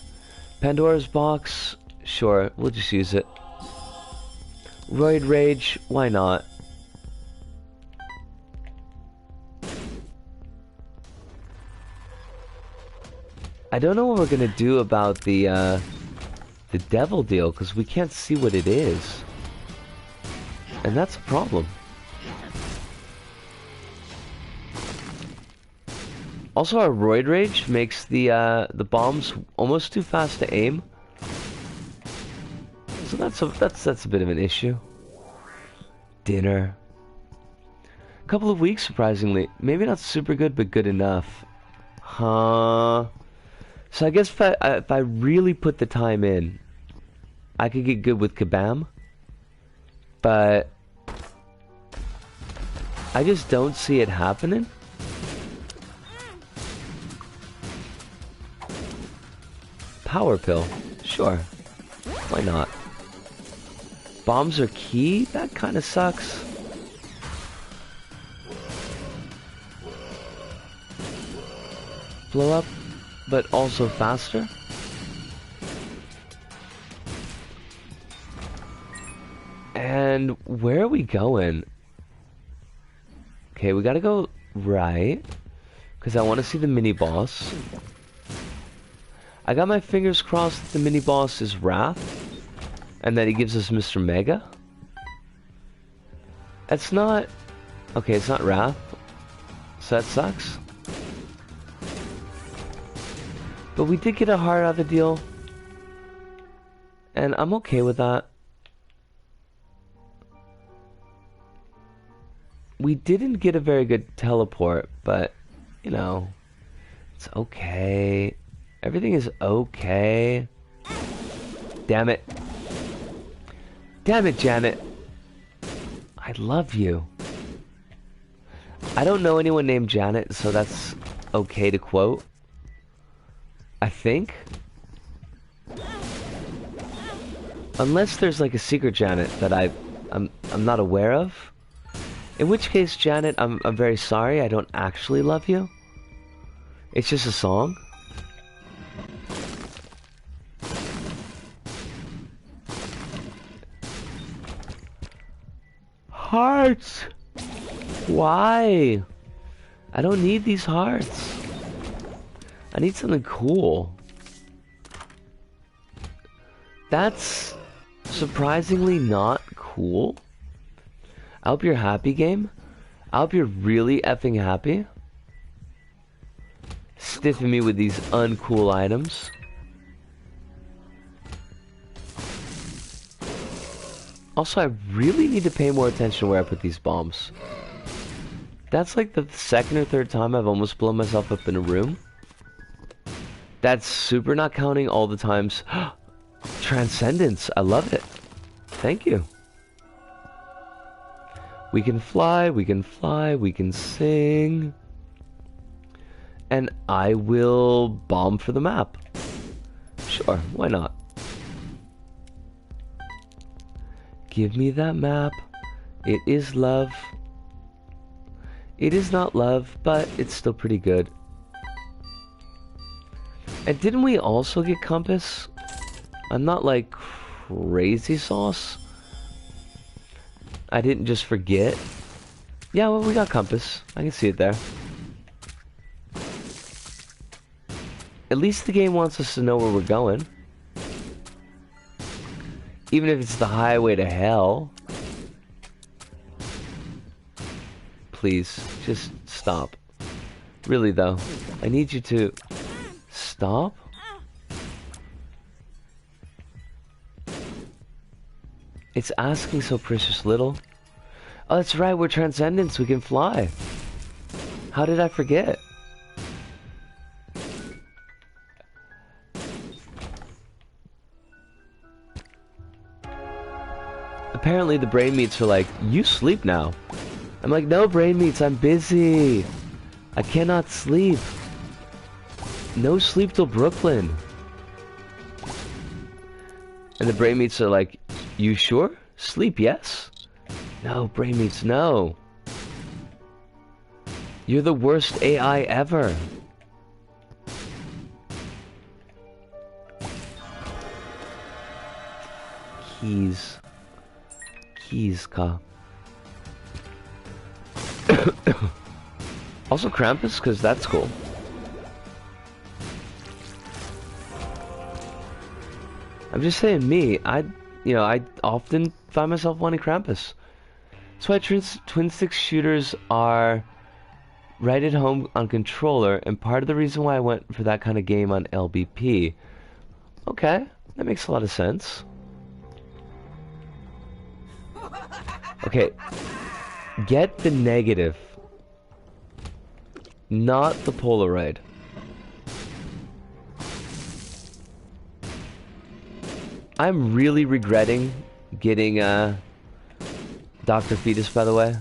Pandora's box? Sure, we'll just use it. Roid Rage? Why not? I don't know what we're gonna do about the devil deal, because we can't see what it is. And that's a problem. Also, our Roid Rage makes the bombs almost too fast to aim. So that's a bit of an issue. Dinner. A couple of weeks, surprisingly. Maybe not super good, but good enough. Huh. So I guess if I really put the time in, I could get good with Kabam. But I just don't see it happening. Power pill. Sure. Why not? Bombs are key? That kind of sucks. Blow up, but also faster? And where are we going? Okay, we gotta go right. Because I want to see the mini-boss. I got my fingers crossed that the mini-boss is Wrath. And that he gives us Mr. Mega. It's not... Okay, it's not Wrath. So that sucks. But we did get a heart out of the deal. And I'm okay with that. We didn't get a very good teleport, but, you know, it's okay. Everything is okay. Damn it. Damn it, Janet. I love you. I don't know anyone named Janet, so that's okay to quote. I think. Unless there's like a secret Janet that I'm not aware of. In which case, Janet, I'm very sorry. I don't actually love you. It's just a song. Hearts! Why? I don't need these hearts. I need something cool. That's surprisingly not cool. I hope you're happy, game. I hope you're really effing happy. Stiffing me with these uncool items. Also, I really need to pay more attention where I put these bombs. That's like the second or third time I've almost blown myself up in a room. That's super not counting all the times. Transcendence, I love it. Thank you. We can fly, we can fly, we can sing. And I will bomb for the map. Sure, why not? Give me that map. It is love. It is not love, but it's still pretty good. And didn't we also get compass? I'm not like crazy sauce. I didn't just forget. Yeah, well, we got compass. I can see it there. At least the game wants us to know where we're going. Even if it's the highway to hell. Please, just stop. Really though, I need you to stop. It's asking so precious little. Oh, that's right, we're Transcendence, we can fly. How did I forget? Apparently the brain meats are like, you sleep now. I'm like, no brain meats, I'm busy. I cannot sleep. No sleep till Brooklyn. And the brain meats are like, you sure? Sleep, yes? No, brain meats, no. You're the worst AI ever. Keys. Keys, ka. Also Krampus, because that's cool. I'm just saying me, I often find myself wanting Krampus. That's why twin stick shooters are right at home on controller, and part of the reason why I went for that kind of game on LBP. Okay, that makes a lot of sense. Okay, get the negative, not the Polaroid. I'm really regretting getting Dr. Fetus, by the way.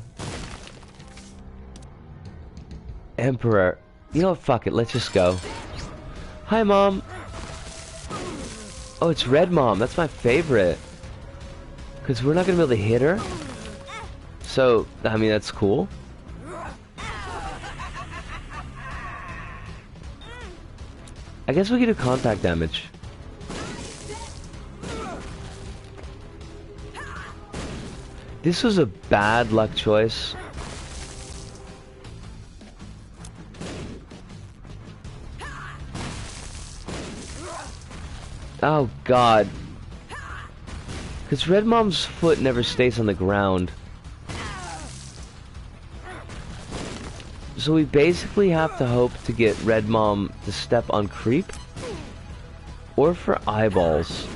Emperor. You know what, fuck it, let's just go. Hi, Mom. Oh, it's Red Mom. That's my favorite. Because we're not going to be able to hit her. So, I mean, that's cool. I guess we can do contact damage. This was a bad luck choice. Oh god. Because Red Mom's foot never stays on the ground. So we basically have to hope to get Red Mom to step on creep. Or for eyeballs.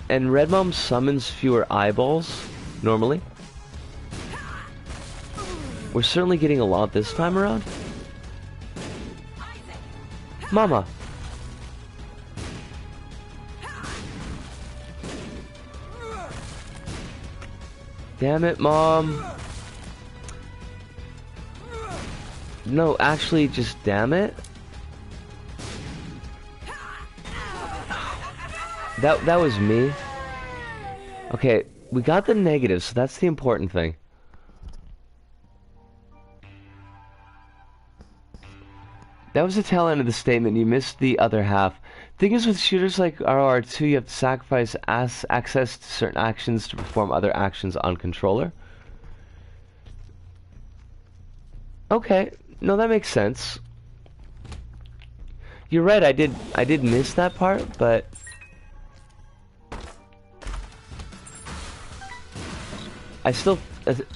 And Red Mom summons fewer eyeballs, normally. We're certainly getting a lot this time around. Mama! Damn it, Mom! No, actually, just damn it. That was me. Okay, we got the negative, so that's the important thing. That was the tail end of the statement. You missed the other half. Thing is, with shooters like RR2, you have to sacrifice access to certain actions to perform other actions on controller. Okay, no, that makes sense. You're right. I did miss that part, but I still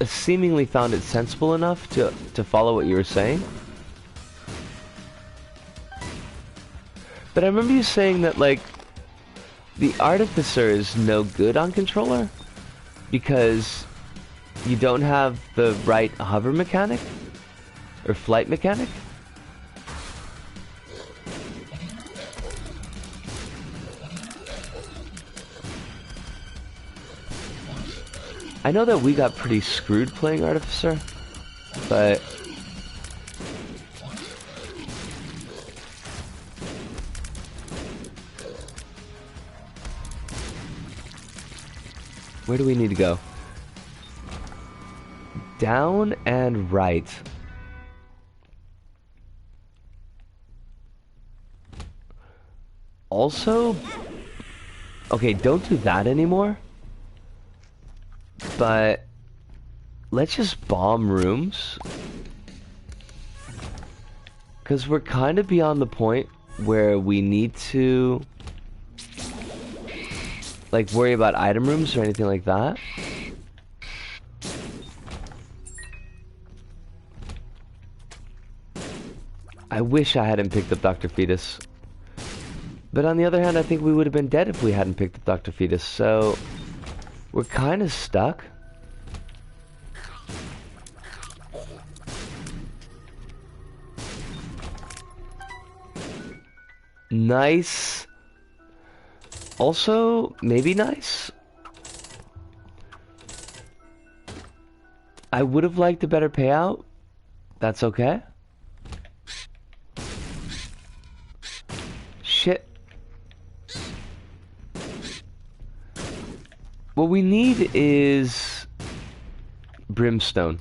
seemingly found it sensible enough to follow what you were saying. But I remember you saying that, like, the Artificer is no good on controller because you don't have the right hover mechanic or flight mechanic. I know that we got pretty screwed playing Artificer, but where do we need to go? Down and right. Also, okay, don't do that anymore. But let's just bomb rooms. Because we're kind of beyond the point where we need to, like, worry about item rooms or anything like that. I wish I hadn't picked up Dr. Fetus. But on the other hand, I think we would have been dead if we hadn't picked up Dr. Fetus, so we're kind of stuck. Nice. Also, maybe nice. I would have liked a better payout. That's okay. Shit. What we need is Brimstone.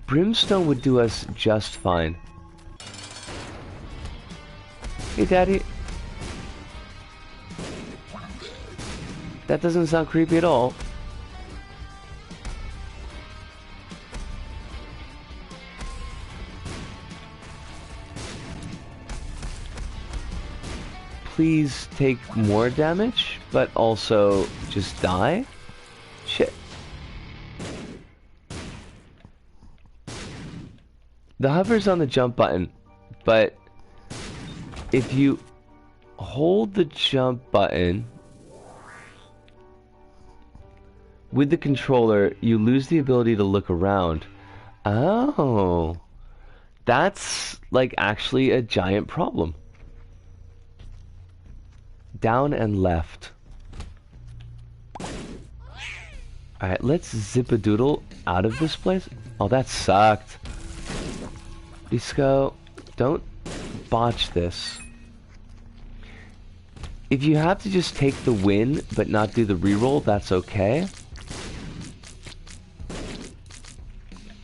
Brimstone would do us just fine. Hey, Daddy. That doesn't sound creepy at all. Please take more damage, but also just die? Shit. The hover's on the jump button, but if you hold the jump button with the controller, you lose the ability to look around. Oh. That's, like, actually a giant problem. Down and left. Alright, let's zip-a-doodle out of this place. Oh, that sucked. Disco, don't botch this. If you have to just take the win but not do the reroll, that's okay.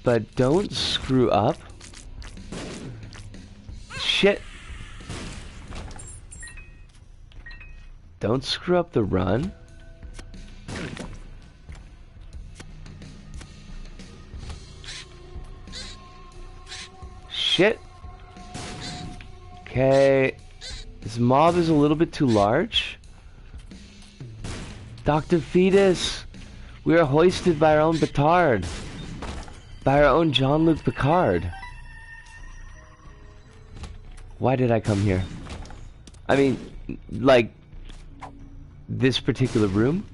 But don't screw up. Shit. Don't screw up the run. Shit. Okay. This mob is a little bit too large. Dr. Fetus, we are hoisted by our own petard. By our own Jean-Luc Picard. Why did I come here? I mean, like, this particular room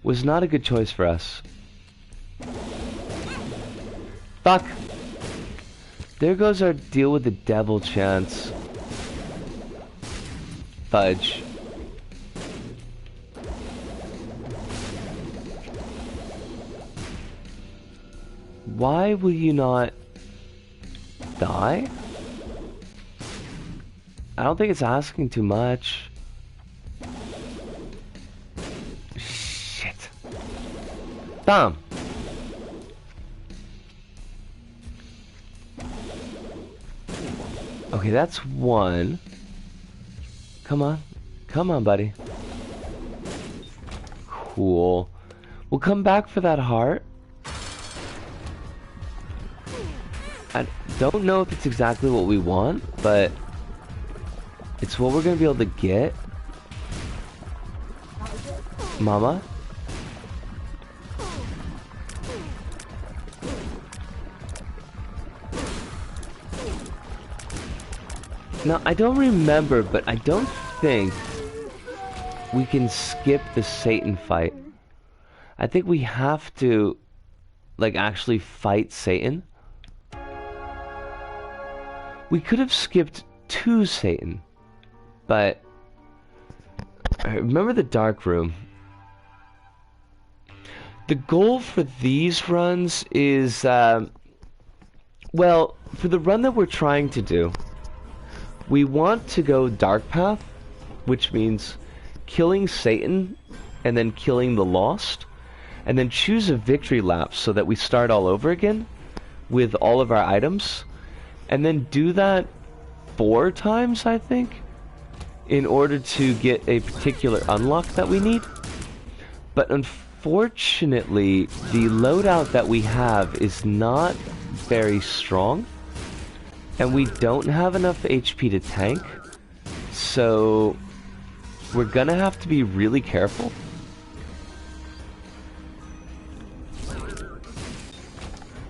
was not a good choice for us. Fuck. There goes our deal with the devil chance. Fudge. Why will you not die? I don't think it's asking too much. Shit. Damn. Okay, that's one. Come on. Come on, buddy. Cool. We'll come back for that heart. I don't know if it's exactly what we want, but it's what we're gonna be able to get. Mama? Now, I don't remember, but I don't think we can skip the Satan fight. I think we have to, like, actually fight Satan. We could have skipped to Satan, but remember the dark room. The goal for these runs is, well, for the run that we're trying to do, we want to go dark path, which means killing Satan and then killing the Lost, and then choose a victory lap so that we start all over again with all of our items. And then do that 4 times, I think, in order to get a particular unlock that we need. But unfortunately, the loadout that we have is not very strong, and we don't have enough HP to tank, so we're gonna have to be really careful.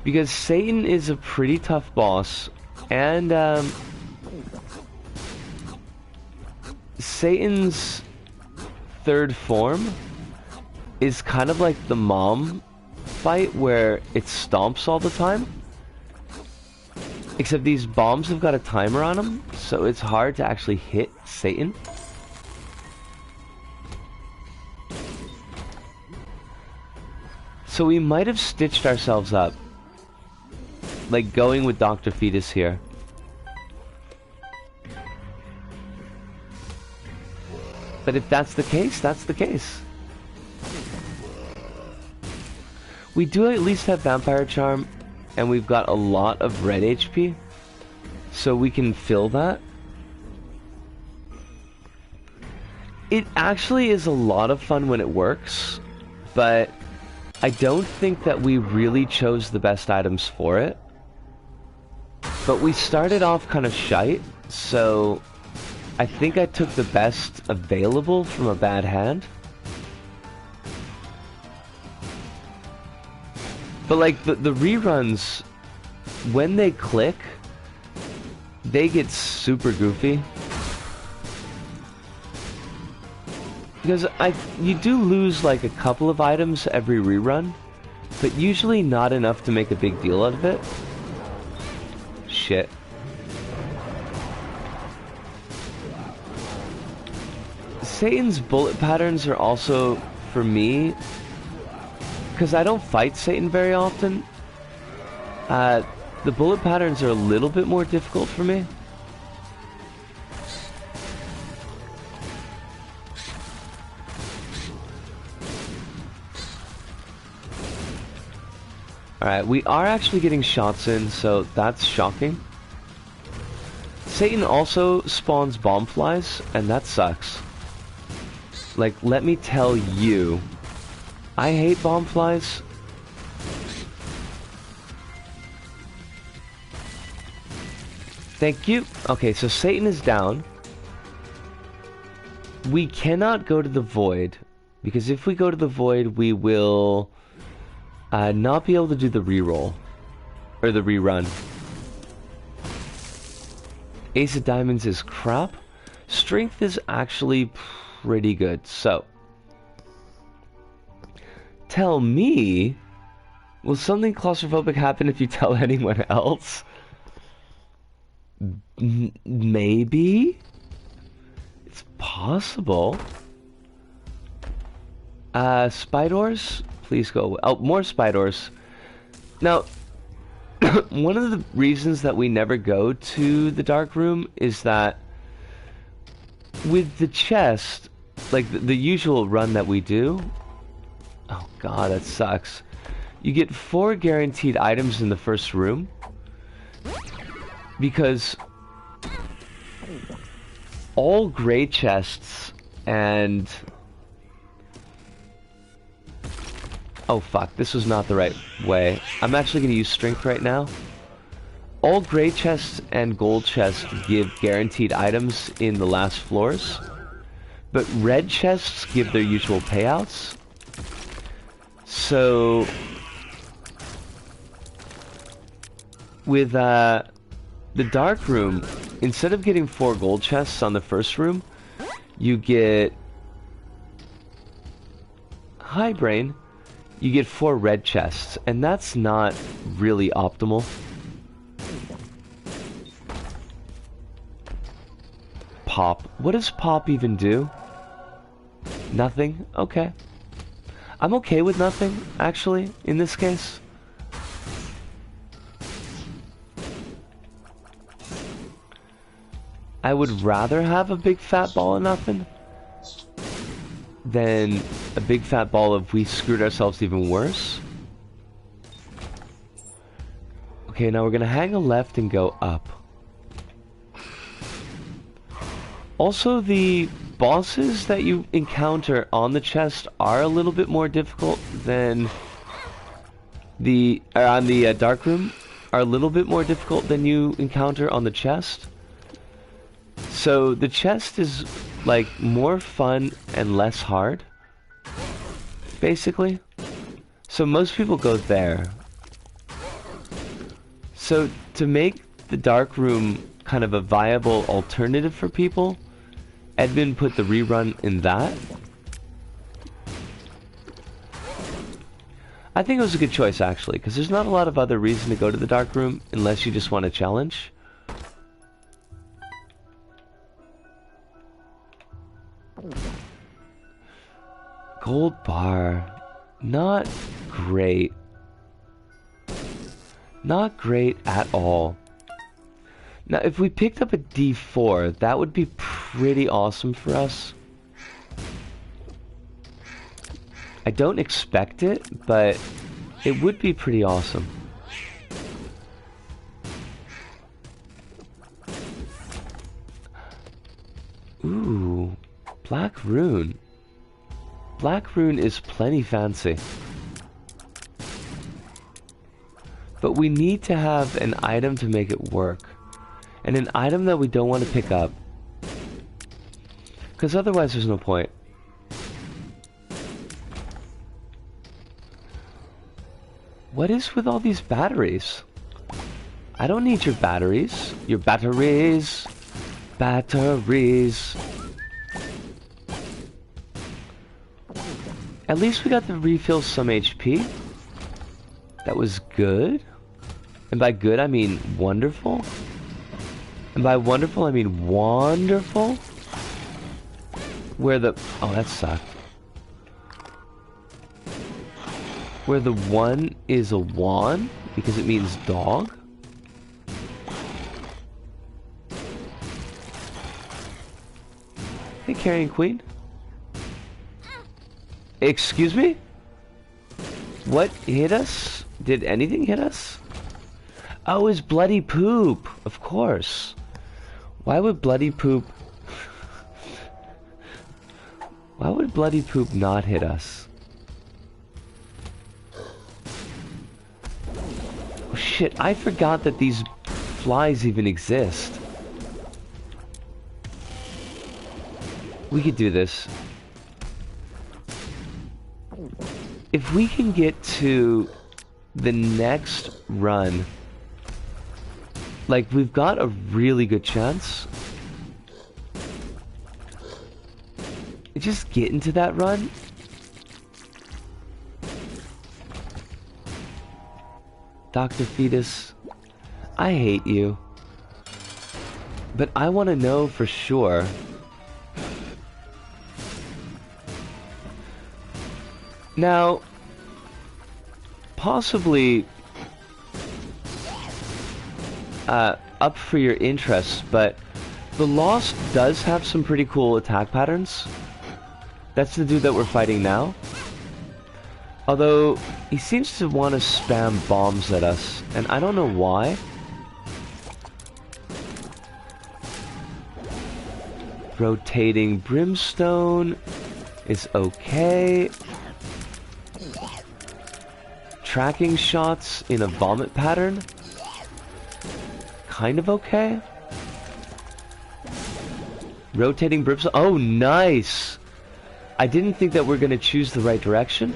Because Satan is a pretty tough boss. And, Satan's third form is kind of like the mom fight where it stomps all the time. Except these bombs have got a timer on them, so it's hard to actually hit Satan. So we might have stitched ourselves up. Like going with Dr. Fetus here. But if that's the case, that's the case. We do at least have Vampire Charm, and we've got a lot of red HP, so we can fill that. It actually is a lot of fun when it works, but I don't think that we really chose the best items for it. But we started off kind of shite, so I think I took the best available from a bad hand. But like the reruns, when they click, they get super goofy. Because you do lose like a couple of items every rerun, but usually not enough to make a big deal out of it. Shit. Satan's bullet patterns are also, for me, because I don't fight Satan very often, the bullet patterns are a little bit more difficult for me. Alright, we are actually getting shots in, so that's shocking. Satan also spawns bomb flies, and that sucks. Like, let me tell you, I hate bomb flies. Thank you. Okay, so Satan is down. We cannot go to the void, because if we go to the void, we will not be able to do the reroll, or the rerun. Ace of Diamonds is crap. Strength is actually pretty good. So, tell me, will something claustrophobic happen if you tell anyone else? Maybe? It's possible. Spiders? Please go. Oh, more spiders. Now, one of the reasons that we never go to the dark room is that with the chest, like the usual run that we do, oh god, that sucks. You get 4 guaranteed items in the first room because all gray chests and oh fuck, this was not the right way. I'm actually going to use strength right now. All gray chests and gold chests give guaranteed items in the last floors, but red chests give their usual payouts. So with the dark room, instead of getting 4 gold chests on the first room, you get hi brain. You get 4 red chests, and that's not really optimal. Pop. What does pop even do? Nothing? Okay. I'm okay with nothing, actually, in this case. I would rather have a big fat ball of nothing than a big fat ball of we screwed ourselves even worse. Okay, now we're gonna hang a left and go up. Also, the bosses that you encounter on the chest are a little bit more difficult than on the dark room, are a little bit more difficult than you encounter on the chest. So the chest is like more fun and less hard, basically. So most people go there. So to make the dark room kind of a viable alternative for people, Edmund put the rerun in that. I think it was a good choice actually, because there's not a lot of other reason to go to the dark room unless you just want a challenge. Gold bar. Not great. Not great at all. Now, if we picked up a D4, that would be pretty awesome for us. I don't expect it, but it would be pretty awesome. Ooh, Black Rune. Black Rune is plenty fancy. But we need to have an item to make it work. And an item that we don't want to pick up. Because otherwise there's no point. What is with all these batteries? I don't need your batteries. Your batteries. Batteries. At least we got to refill some HP. That was good. And by good, I mean wonderful. And by wonderful, I mean wonderful. Where the... Oh, that sucked. Where the 1 is a 1, because it means dog. Hey, Carrying Queen. Excuse me? What hit us? Did anything hit us? Oh, it's bloody poop. Of course. Why would bloody poop... Why would bloody poop not hit us? Oh shit, I forgot that these flies even exist. We could do this. If we can get to the next run, like, we've got a really good chance. Just get into that run. Dr. Fetus, I hate you. But I want to know for sure. Now, possibly up for your interest, but the Lost does have some pretty cool attack patterns. That's the dude that we're fighting now. Although, he seems to want to spam bombs at us, and I don't know why. Rotating brimstone is okay. Tracking shots in a vomit pattern, kind of okay. Rotating brimstone, oh nice! I didn't think that we're gonna choose the right direction,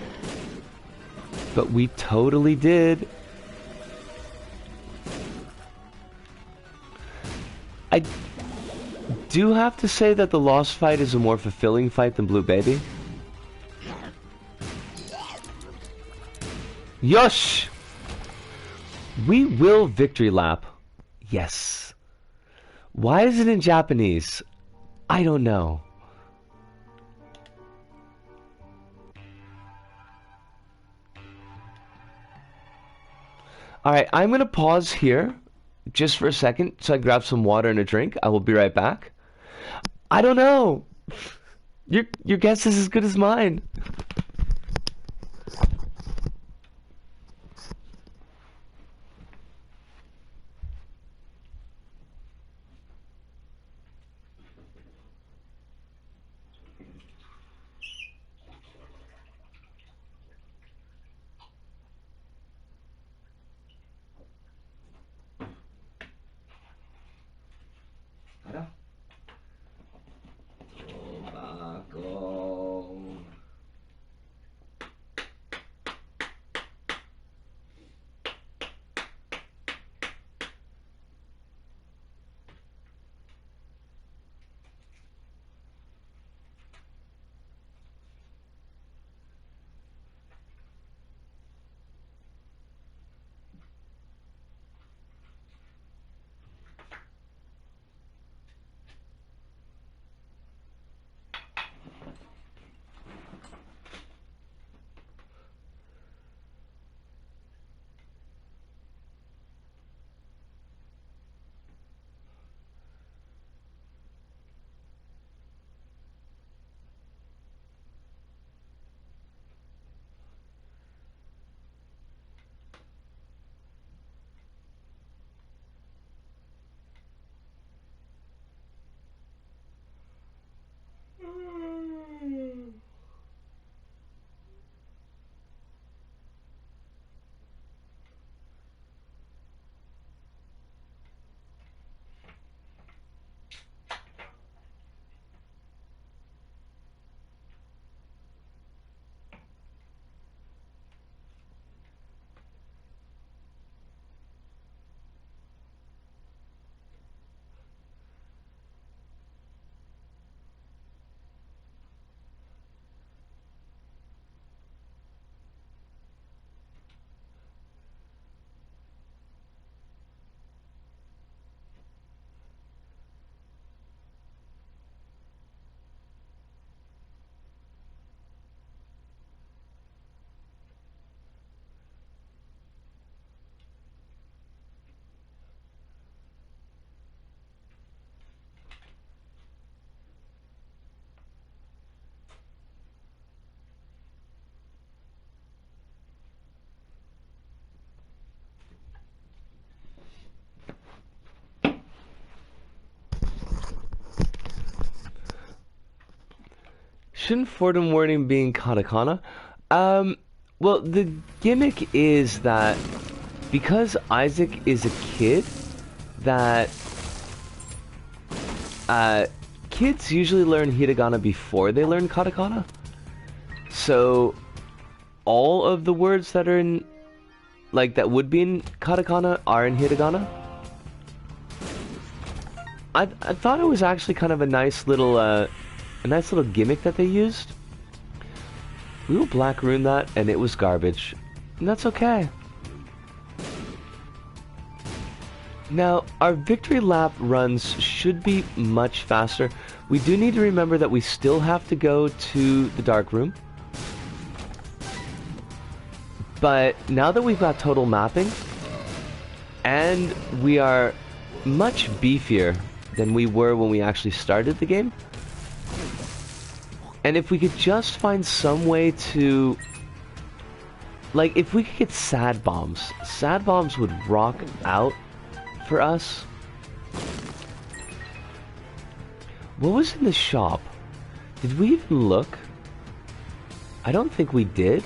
but we totally did. I do have to say that the Lost fight is a more fulfilling fight than Blue Baby. Yosh! We will victory lap. Yes. Why is it in Japanese? I don't know. Alright, I'm gonna pause here just for a second so I grab some water and a drink. I will be right back. I don't know. Your guess is as good as mine. Ada? 小箱 Shouldn't Fordham Warning being katakana? Well, the gimmick is that because Isaac is a kid, that kids usually learn hiragana before they learn katakana. So all of the words that are in, like, that would be in katakana are in hiragana. I thought it was actually kind of a nice little gimmick that they used. We will black rune that, and it was garbage. And that's okay. Now, our victory lap runs should be much faster. We do need to remember that we still have to go to the dark room. But now that we've got total mapping, and we are much beefier than we were when we actually started the game, and if we could just find some way to, like, if we could get sad bombs would rock out for us. What was in the shop? Did we even look? I don't think we did,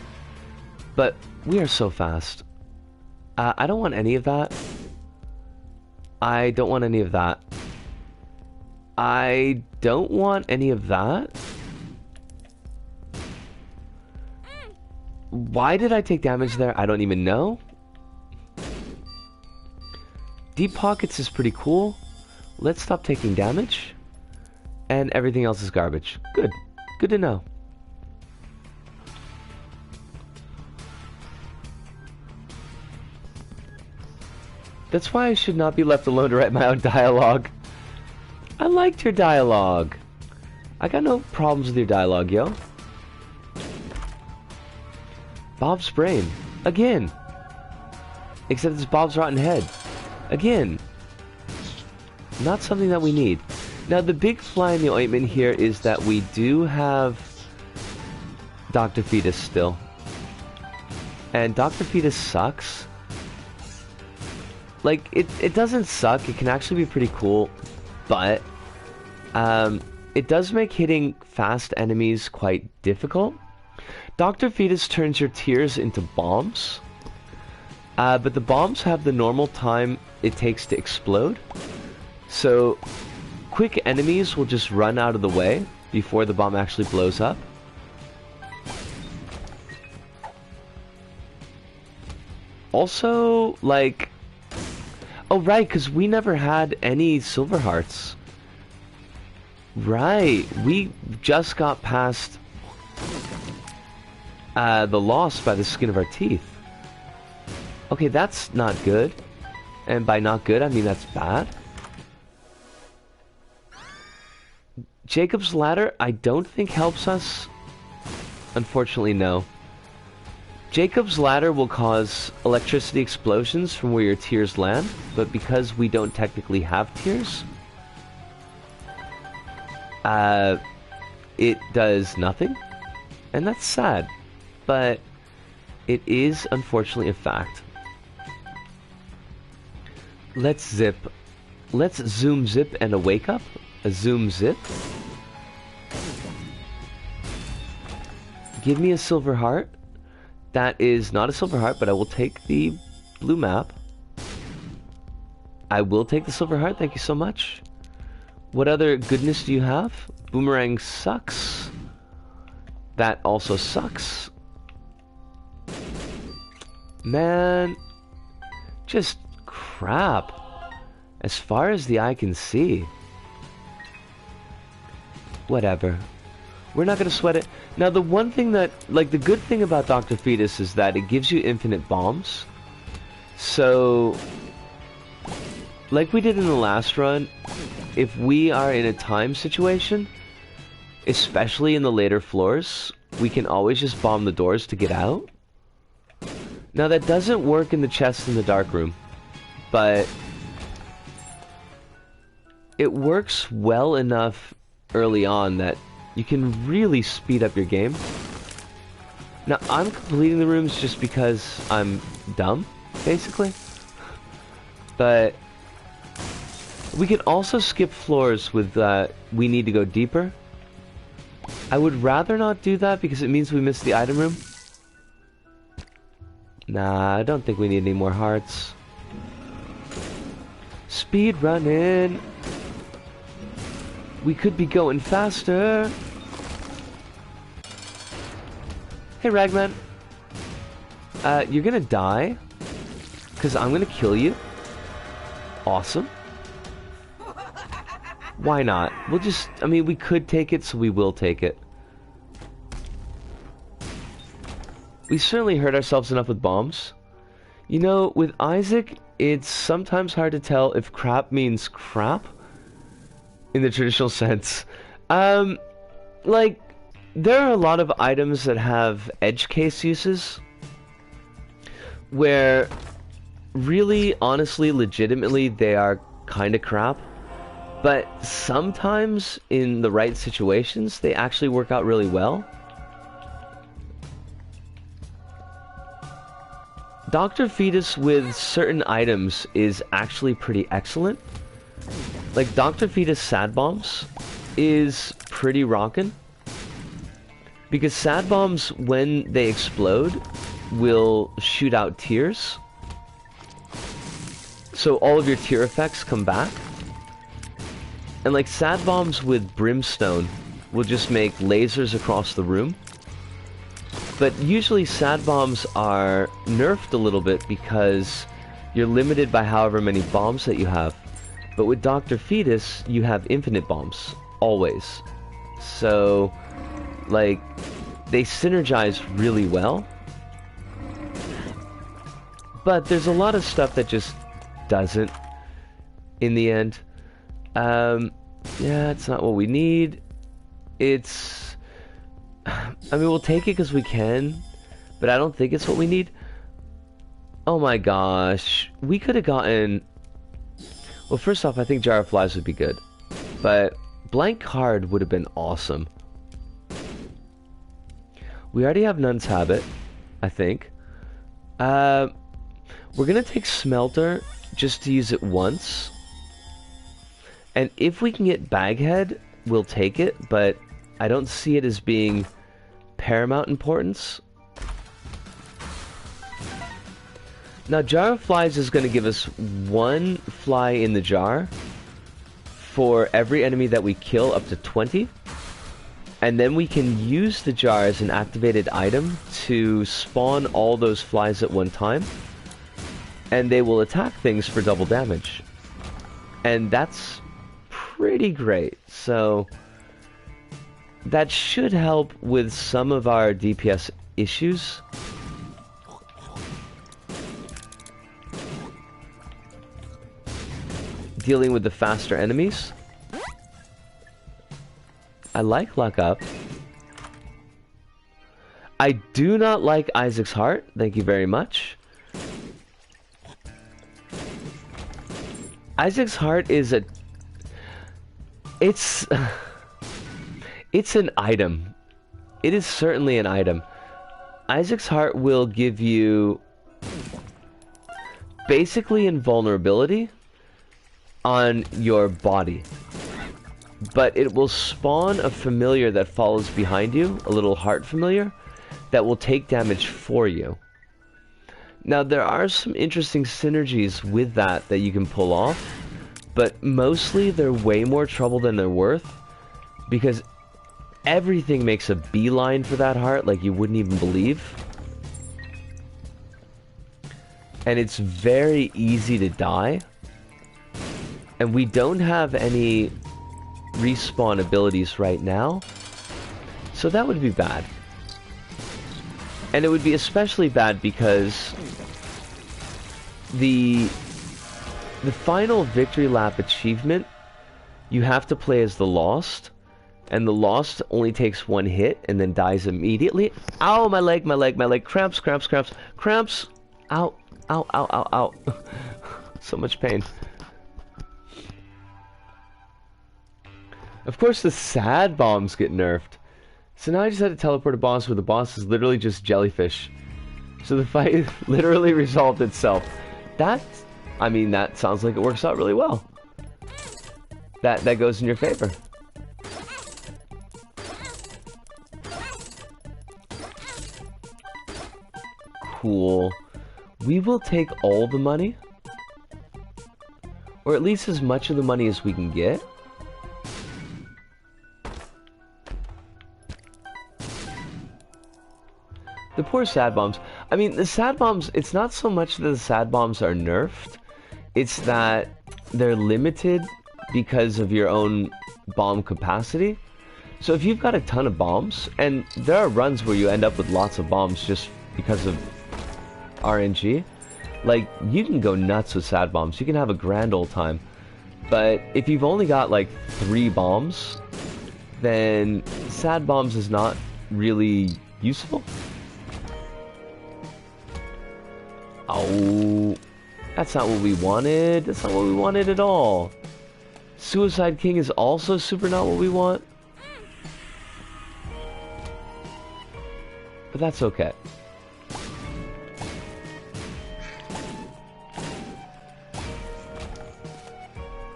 but we are so fast. I don't want any of that. I don't want any of that. I don't want any of that. Why did I take damage there? I don't even know. Deep Pockets is pretty cool. Let's stop taking damage. And everything else is garbage. Good. Good to know. That's why I should not be left alone to write my own dialogue. I liked your dialogue. I got no problems with your dialogue, yo. Bob's brain. Again. Except it's Bob's rotten head. Again. Not something that we need. Now, the big fly in the ointment here is that we do have Dr. Fetus still. And Dr. Fetus sucks. Like, it doesn't suck. It can actually be pretty cool. But, it does make hitting fast enemies quite difficult. Dr. Fetus turns your tears into bombs, but the bombs have the normal time it takes to explode. So, quick enemies will just run out of the way before the bomb actually blows up. Also, like... Oh, right, because we never had any silver hearts. Right, we just got past... the loss by the skin of our teeth. Okay, that's not good. And by not good, I mean that's bad. Jacob's Ladder, I don't think helps us. Unfortunately, no. Jacob's Ladder will cause electricity explosions from where your tears land, but because we don't technically have tears, it does nothing. And that's sad. But it is unfortunately a fact. Let's zip. Let's zoom zip and a wake up. A zoom zip. Give me a silver heart. That is not a silver heart, but I will take the blue map. I will take the silver heart, thank you so much. What other goodness do you have? Boomerang sucks. That also sucks. Man, just crap. As far as the eye can see. Whatever. We're not gonna sweat it. Now the one thing that, like, the good thing about Dr. Fetus is that it gives you infinite bombs. So, like we did in the last run, if we are in a time situation, especially in the later floors, we can always just bomb the doors to get out. Now that doesn't work in the chest in the dark room, but it works well enough early on that you can really speed up your game. Now I'm completing the rooms just because I'm dumb, basically. But we can also skip floors with we need to go deeper. I would rather not do that because it means we miss the item room. Nah, I don't think we need any more hearts. Speed running. We could be going faster. Hey, Ragman. You're gonna die. Because I'm gonna kill you. Awesome. Why not? We'll just... I mean, we could take it, so we will take it. We certainly hurt ourselves enough with bombs. You know, with Isaac, it's sometimes hard to tell if crap means crap. In the traditional sense. Like, there are a lot of items that have edge case uses. Where, really, honestly, legitimately, they are kind of crap. But sometimes, in the right situations, they actually work out really well. Dr. Fetus with certain items is actually pretty excellent. Like, Dr. Fetus Sad Bombs is pretty rockin'. Because Sad Bombs, when they explode, will shoot out tears. So all of your tear effects come back. And like Sad Bombs with Brimstone will just make lasers across the room. But usually Sad Bombs are nerfed a little bit because you're limited by however many bombs that you have. But with Dr. Fetus, you have infinite bombs. Always. So, like, they synergize really well. But there's a lot of stuff that just doesn't in the end. Yeah, it's not what we need. It's... I mean, we'll take it because we can, but I don't think it's what we need. Oh my gosh. We could have gotten... Well, first off, I think Jar of Flies would be good. But Blank Card would have been awesome. We already have Nun's Habit, I think. We're gonna take Smelter just to use it once. And if we can get Baghead, we'll take it, but I don't see it as being paramount importance. Now, Jar of Flies is going to give us one fly in the jar for every enemy that we kill, up to 20. And then we can use the jar as an activated item to spawn all those flies at one time. And they will attack things for double damage. And that's pretty great. So that should help with some of our DPS issues. Dealing with the faster enemies. I like Luck Up. I do not like Isaac's Heart. Thank you very much. Isaac's Heart is a... It's an item. It is certainly an item. Isaac's Heart will give you basically invulnerability on your body. But it will spawn a familiar that follows behind you, a little heart familiar, that will take damage for you. Now, there are some interesting synergies with that you can pull off, but mostly they're way more trouble than they're worth, because everything makes a beeline for that heart like you wouldn't even believe. And it's very easy to die. And we don't have any respawn abilities right now, so that would be bad. And it would be especially bad because the final victory lap achievement, you have to play as the Lost, and the Lost only takes one hit and then dies immediately. Ow, my leg, my leg, my leg. Cramps, cramps, cramps, cramps. Ow, ow, ow, ow, ow. So much pain. Of course, the sad bombs get nerfed. So now I just had to teleport a boss where the boss is literally just jellyfish. So the fight literally resolved itself. I mean, that sounds like it works out really well. That goes in your favor. cool. We will take all the money. Or at least as much of the money as we can get. The poor sad bombs. I mean, the sad bombs, it's not so much that the sad bombs are nerfed. It's that they're limited because of your own bomb capacity. So if you've got a ton of bombs, and there are runs where you end up with lots of bombs just because of RNG, like, you can go nuts with sad bombs. You can have a grand old time. But if you've only got like 3 bombs, then sad bombs is not really useful. Oh, that's not what we wanted. That's not what we wanted at all. Suicide King is also super not what we want. But that's okay.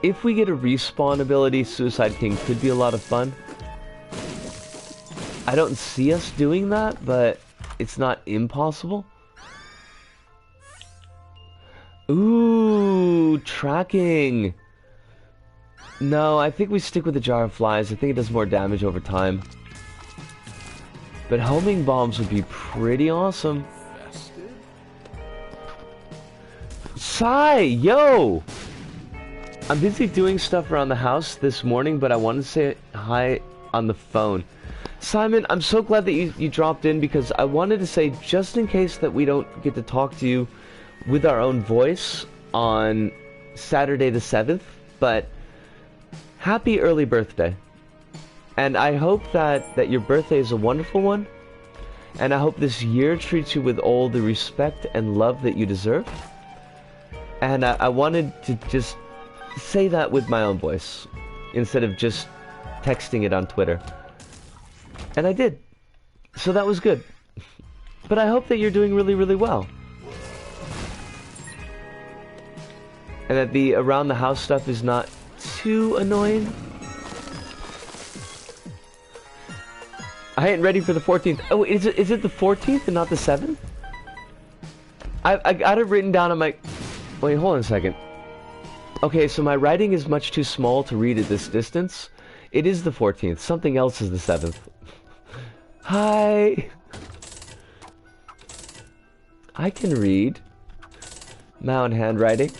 If we get a respawn ability, Suicide King could be a lot of fun. I don't see us doing that, but it's not impossible. Ooh, tracking. No, I think we stick with the Jar of Flies. I think it does more damage over time. But homing bombs would be pretty awesome. Sai, yo! I'm busy doing stuff around the house this morning, but I wanted to say hi on the phone. Simon, I'm so glad that you dropped in, because I wanted to say, just in case that we don't get to talk to you with our own voice on Saturday the 7th, but happy early birthday. And I hope that your birthday is a wonderful one, and I hope this year treats you with all the respect and love that you deserve. And I wanted to just say that with my own voice, instead of just texting it on Twitter. And I did. So that was good. But I hope that you're doing really, really well. And that the around the house stuff is not too annoying. I ain't ready for the 14th. Oh, is it the 14th and not the 7th? I got it written down on my... Wait, hold on a second. Okay, so my writing is much too small to read at this distance. It is the 14th. Something else is the 7th. Hi! I can read my own handwriting.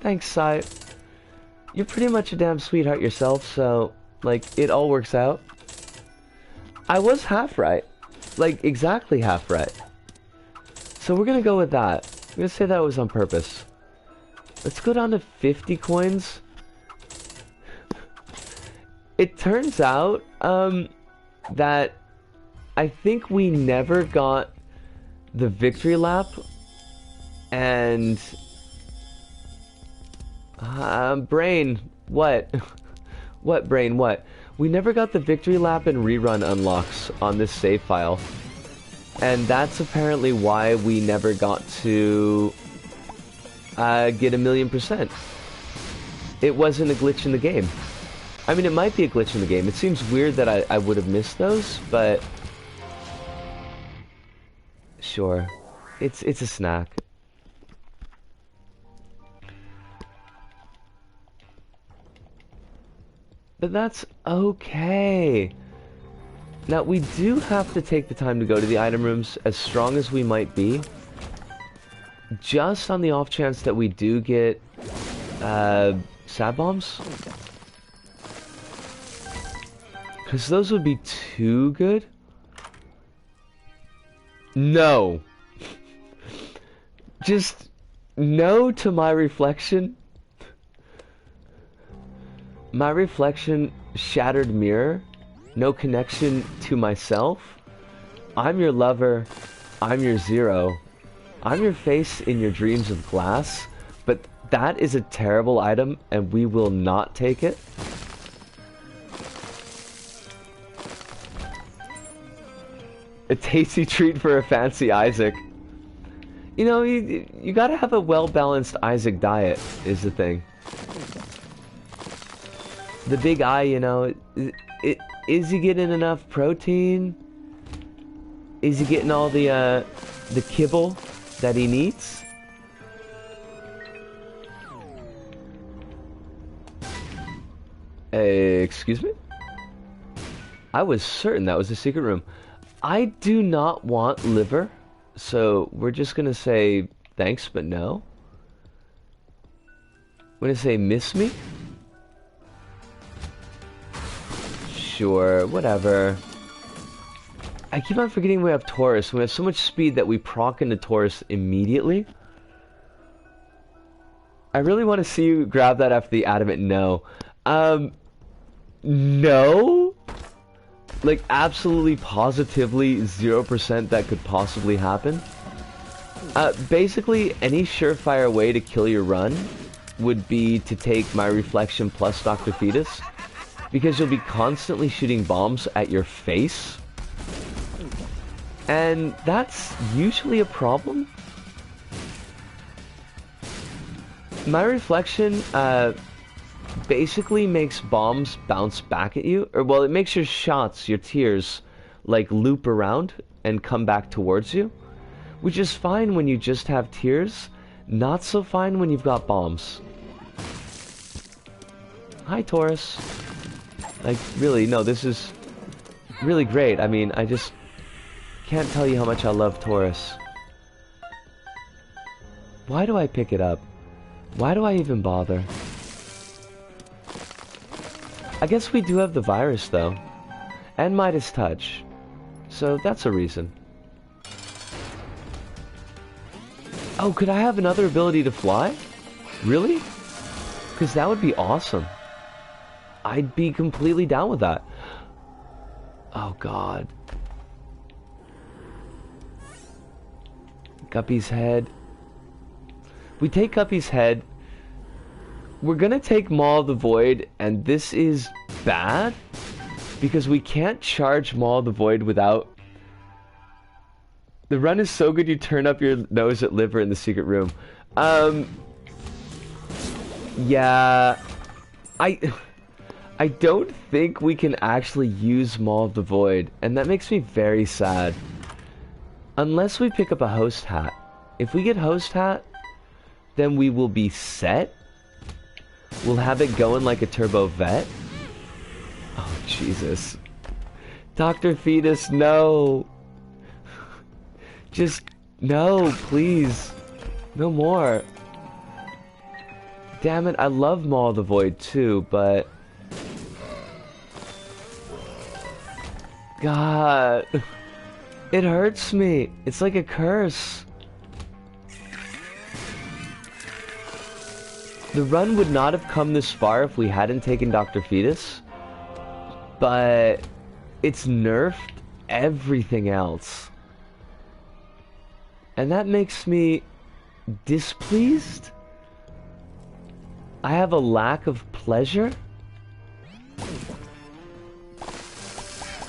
Thanks, Sai. You're pretty much a damn sweetheart yourself, so, like, it all works out. I was half right. Like, exactly half right. So we're gonna go with that. I'm gonna say that was on purpose. Let's go down to 50 coins. It turns out, that I think we never got the victory lap, and... brain, what? What, brain, what? We never got the victory lap and rerun unlocks on this save file. And that's apparently why we never got to get 1,000,000%. It wasn't a glitch in the game. I mean, it might be a glitch in the game. It seems weird that I would have missed those, but... Sure. It's a snack. But that's okay. Now, we do have to take the time to go to the item rooms, as strong as we might be. Just on the off chance that we do get sad bombs. Because those would be too good. No. Just no to my reflection. My reflection, shattered mirror, no connection to myself. I'm your lover, I'm your zero. I'm your face in your dreams of glass, but that is a terrible item and we will not take it. A tasty treat for a fancy Isaac. You know, you gotta have a well-balanced Isaac diet, is the thing. The big eye, you know, is he getting enough protein? Is he getting all the kibble that he needs? Excuse me? I was certain that was a secret room. I do not want liver, so we're just gonna say thanks, but no. I'm gonna say miss me? Sure, whatever. I keep on forgetting we have Taurus. We have so much speed that we proc into Taurus immediately. I really want to see you grab that after the adamant no. No? Like, absolutely, positively, 0% that could possibly happen. Basically, any surefire way to kill your run would be to take my reflection plus Dr. Fetus, because you'll be constantly shooting bombs at your face. And that's usually a problem. My reflection, basically makes bombs bounce back at you, or well, it makes your shots, your tears, like loop around and come back towards you, which is fine when you just have tears, not so fine when you've got bombs. Hi, Taurus. Like, really, no, this is really great. I mean, I just can't tell you how much I love Taurus. Why do I pick it up? Why do I even bother? I guess we do have the virus, though. And Midas Touch. So that's a reason. Oh, could I have another ability to fly? Really? Because that would be awesome. I'd be completely down with that. Oh, God. Guppy's head. We take Guppy's head. We're gonna take Maw of the Void, and this is bad because we can't charge Maw of the Void without... The run is so good you turn up your nose at liver in the secret room. Yeah, I don't think we can actually use Maw of the Void, and that makes me very sad. Unless we pick up a host hat. If we get host hat, then we will be set. We'll have it going like a turbo vet. Oh, Jesus. Dr. Fetus, no. Just, no, please. No more. Damn it, I love Maw of the Void too, but... God. It hurts me. It's like a curse. The run would not have come this far if we hadn't taken Dr. Fetus, but it's nerfed everything else. And that makes me displeased. I have a lack of pleasure.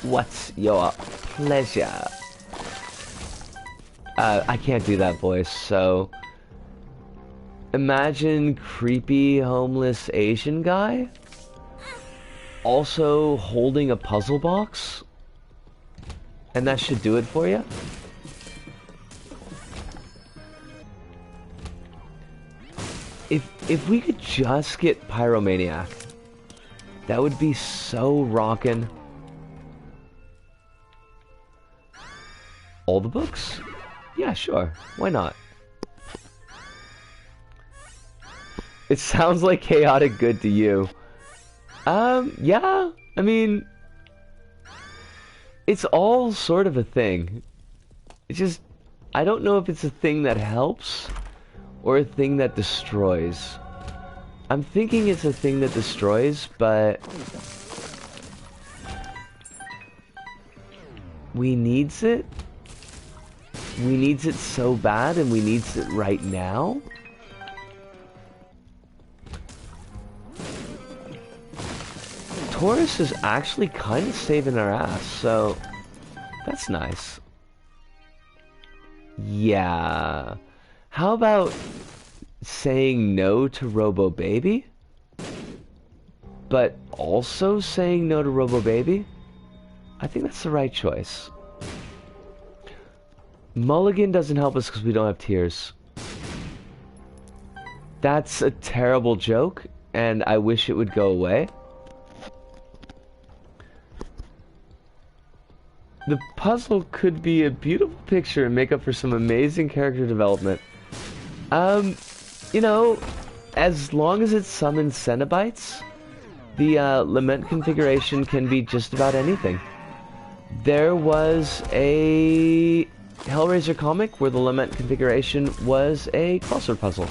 What's your pleasure? I can't do that voice, so... Imagine creepy, homeless Asian guy also holding a puzzle box, and that should do it for you. If we could just get Pyromaniac, that would be so rockin'. All the books? Yeah, sure. Why not? It sounds like chaotic good to you. Yeah. I mean, it's all sort of a thing. It's just, I don't know if it's a thing that helps or a thing that destroys. I'm thinking it's a thing that destroys, but we needs it. We needs it so bad, and we needs it right now. Taurus is actually kind of saving our ass, so that's nice. Yeah. How about saying no to Robo Baby, but also saying no to Robo Baby? I think that's the right choice. Mulligan doesn't help us because we don't have tears. That's a terrible joke, and I wish it would go away. The puzzle could be a beautiful picture and make up for some amazing character development. You know, as long as it summons Cenobites, the Lament configuration can be just about anything. There was a Hellraiser comic where the Lament configuration was a crossword puzzle,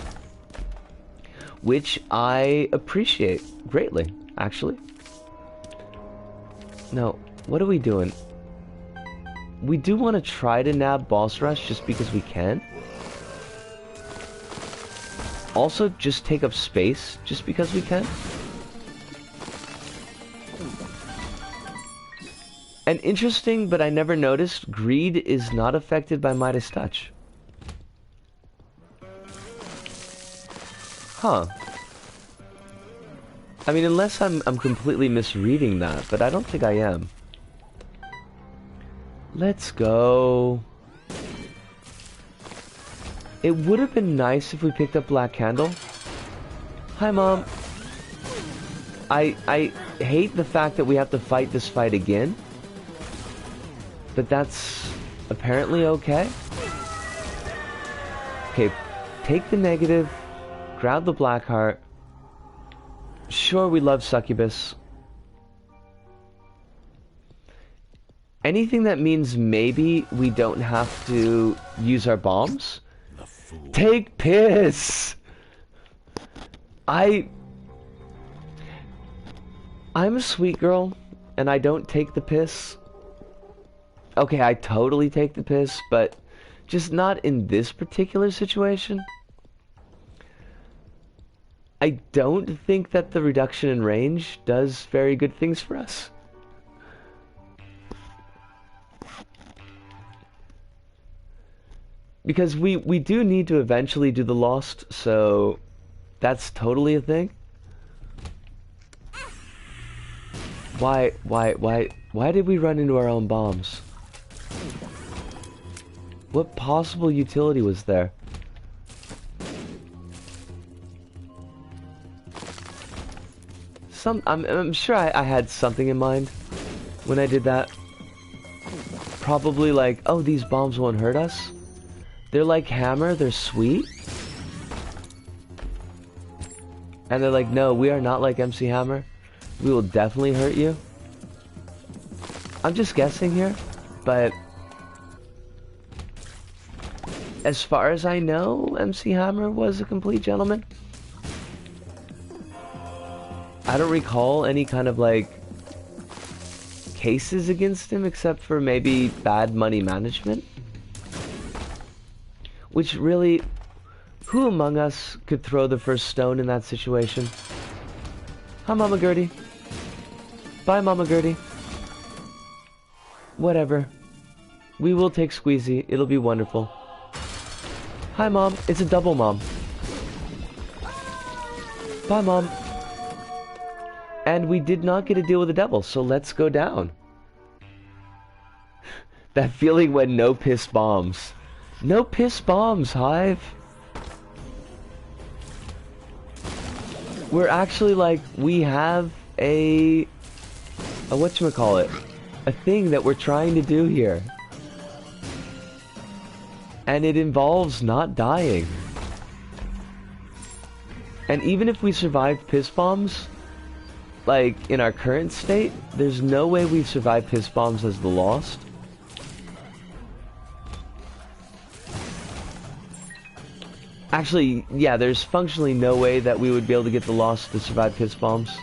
which I appreciate greatly, actually. No, what are we doing? We do want to try to nab Boss Rush just because we can. Also, just take up space just because we can. And interesting, but I never noticed, Greed is not affected by Midas Touch. Huh. I mean, unless I'm completely misreading that, but I don't think I am. Let's go. It would have been nice if we picked up Black Candle. Hi, Mom. I hate the fact that we have to fight this fight again. But that's apparently okay. Okay, take the negative, grab the black heart. Sure, we love Succubus. Anything that means maybe we don't have to use our bombs. Take piss! I'm a sweet girl, and I don't take the piss. Okay, I totally take the piss, but just not in this particular situation. I don't think that the reduction in range does very good things for us. Because we do need to eventually do the Lost, so that's totally a thing. Why did we run into our own bombs? What possible utility was there? I'm sure I had something in mind when I did that. Probably like, oh, these bombs won't hurt us. They're like Hammer, they're sweet. And they're like, no, we are not like MC Hammer. We will definitely hurt you. I'm just guessing here, but as far as I know, MC Hammer was a complete gentleman. I don't recall any kind of like cases against him except for maybe bad money management. Which really, who among us could throw the first stone in that situation? Hi, Mama Gertie. Bye, Mama Gertie. Whatever. We will take Squeezy. It'll be wonderful. Hi, Mom. It's a double Mom. Bye, Mom. And we did not get to deal with the devil, so let's go down. That feeling when no piss bombs. No piss bombs, Hive. We're actually like, we have a whatchamacallit, a thing that we're trying to do here. And it involves not dying. And even if we survive piss bombs, like in our current state, there's no way we survive piss bombs as the Lost. Actually, yeah, there's functionally no way that we would be able to get the Lost to survive piss bombs.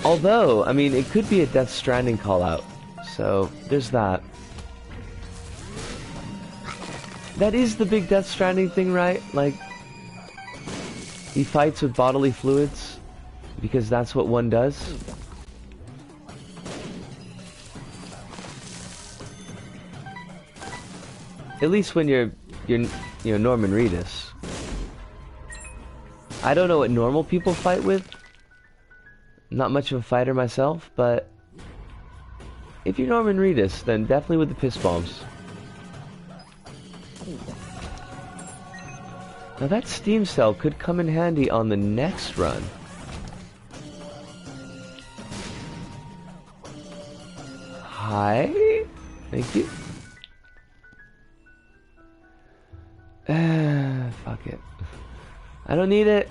Although, I mean, it could be a Death Stranding call-out. So, there's that. That is the big Death Stranding thing, right? Like, he fights with bodily fluids, because that's what one does. At least when you're Norman Reedus. I don't know what normal people fight with. Not much of a fighter myself, but if you're Norman Reedus, then definitely with the piss bombs. Now that steam cell could come in handy on the next run. Hi? Thank you. Fuck it. I don't need it.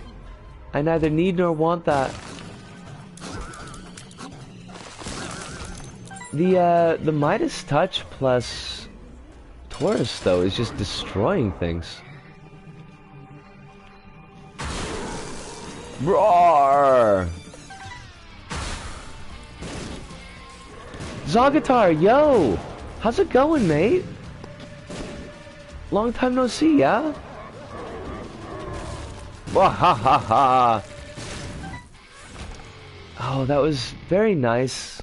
I neither need nor want that. The Midas Touch plus Taurus though is just destroying things. Roar! Zogatar, yo! How's it going, mate? Long time no see, yeah? Wahahaha! Oh, that was very nice.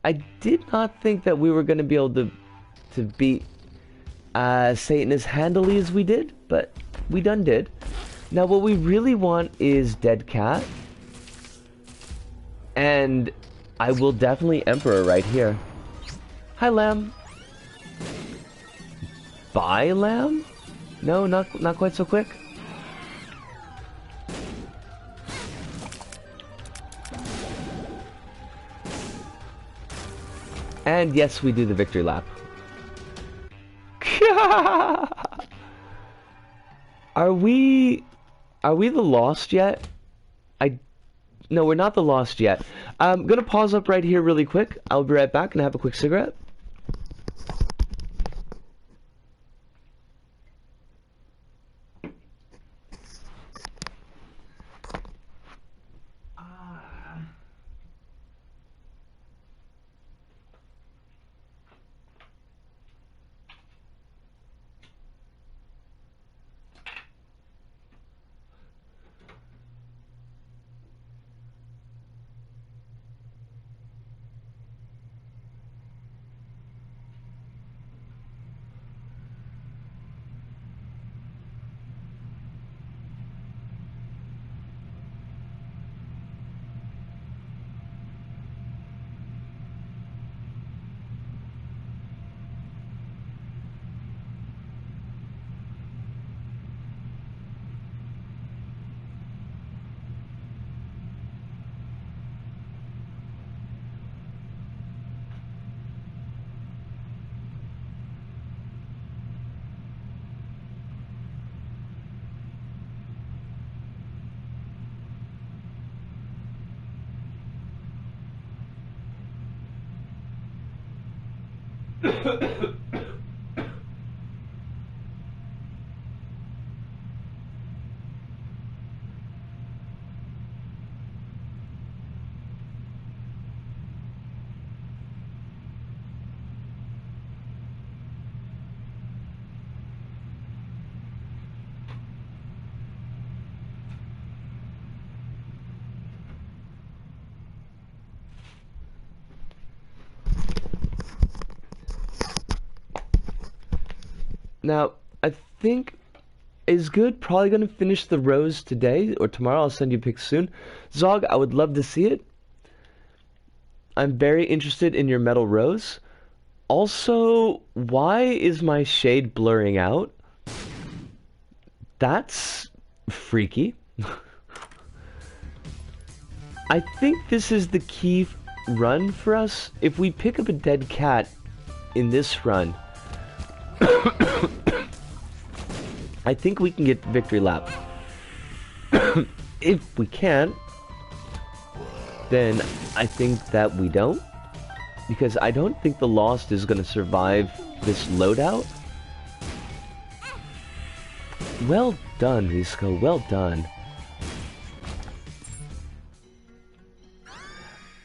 I did not think that we were going to be able to beat Satan as handily as we did, but we done did. Now what we really want is Dead Cat. And I will definitely Emperor right here. Hi, Lamb. Bye, Lamb? No, not quite so quick. And yes, we do the victory lap. Are we the lost yet? No, we're not the lost yet. I'm gonna pause up right here really quick. I'll be right back and have a quick cigarette. Now, I think is good. Probably going to finish the rose today or tomorrow. I'll send you pics soon. Zog, I would love to see it. I'm very interested in your metal rose. Also, why is my shade blurring out? That's freaky. I think this is the key run for us. If we pick up a dead cat in this run, I think we can get victory lap. If we can't, then I think that we don't. Because I don't think the Lost is going to survive this loadout. Well done, Risco. Well done.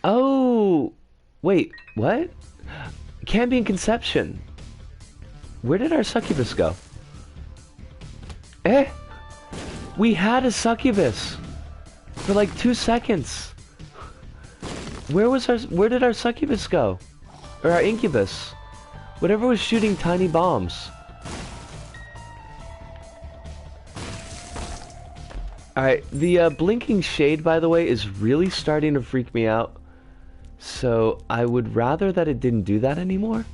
Oh! Wait, what? Cambion Conception. Where did our succubus go? Eh? We had a succubus for like 2 seconds. Where did our succubus go? Or our incubus? Whatever was shooting tiny bombs. Alright, the blinking shade, by the way, is really starting to freak me out. So I would rather that it didn't do that anymore.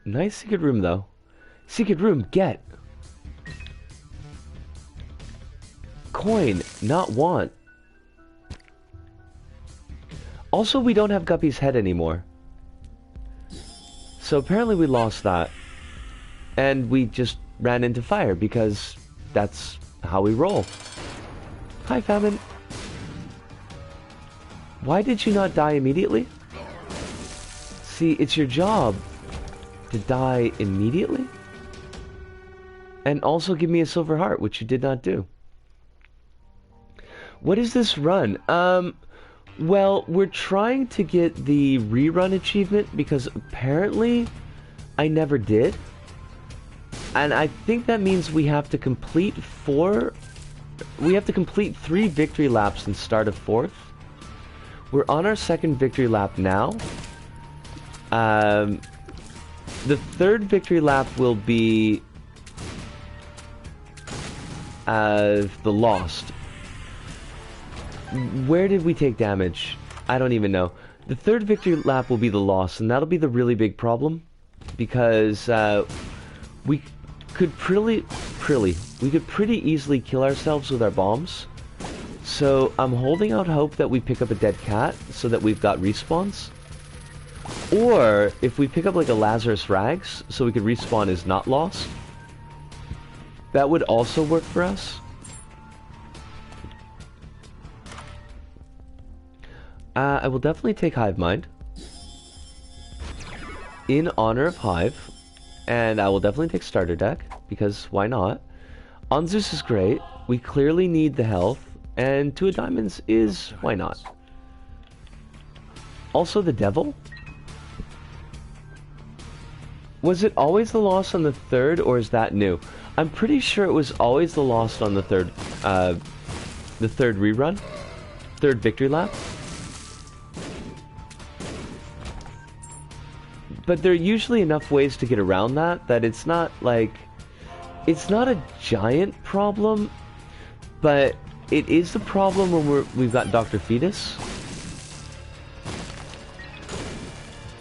Nice secret room though. Secret room, get. Coin, not want. Also, we don't have Guppy's head anymore. So apparently we lost that. And we just ran into fire because that's how we roll. Hi, Famine. Why did you not die immediately? See, it's your job to die immediately. And also give me a silver heart, which you did not do. What is this run? Well, we're trying to get the rerun achievement because apparently I never did. And I think that means we have to complete 3 victory laps and start a 4th. We're on our 2nd victory lap now. The 3rd victory lap will be the Lost. Where did we take damage? I don't even know. The 3rd victory lap will be the Lost, and that'll be the really big problem. Because we could pretty easily kill ourselves with our bombs. So I'm holding out hope that we pick up a dead cat so that we've got respawns. Or if we pick up like a Lazarus Rags so we could respawn as not lost. That would also work for us. I will definitely take Hive Mind in honor of Hive. And I will definitely take starter deck, because why not? Onzus is great. We clearly need the health. And 2 of diamonds is why not? Also the devil. Was it always the loss on the 3rd, or is that new? I'm pretty sure it was always the loss on the 3rd rerun. 3rd victory lap. But there are usually enough ways to get around that it's not like... It's not a giant problem, but it is a problem when we've got Dr. Fetus.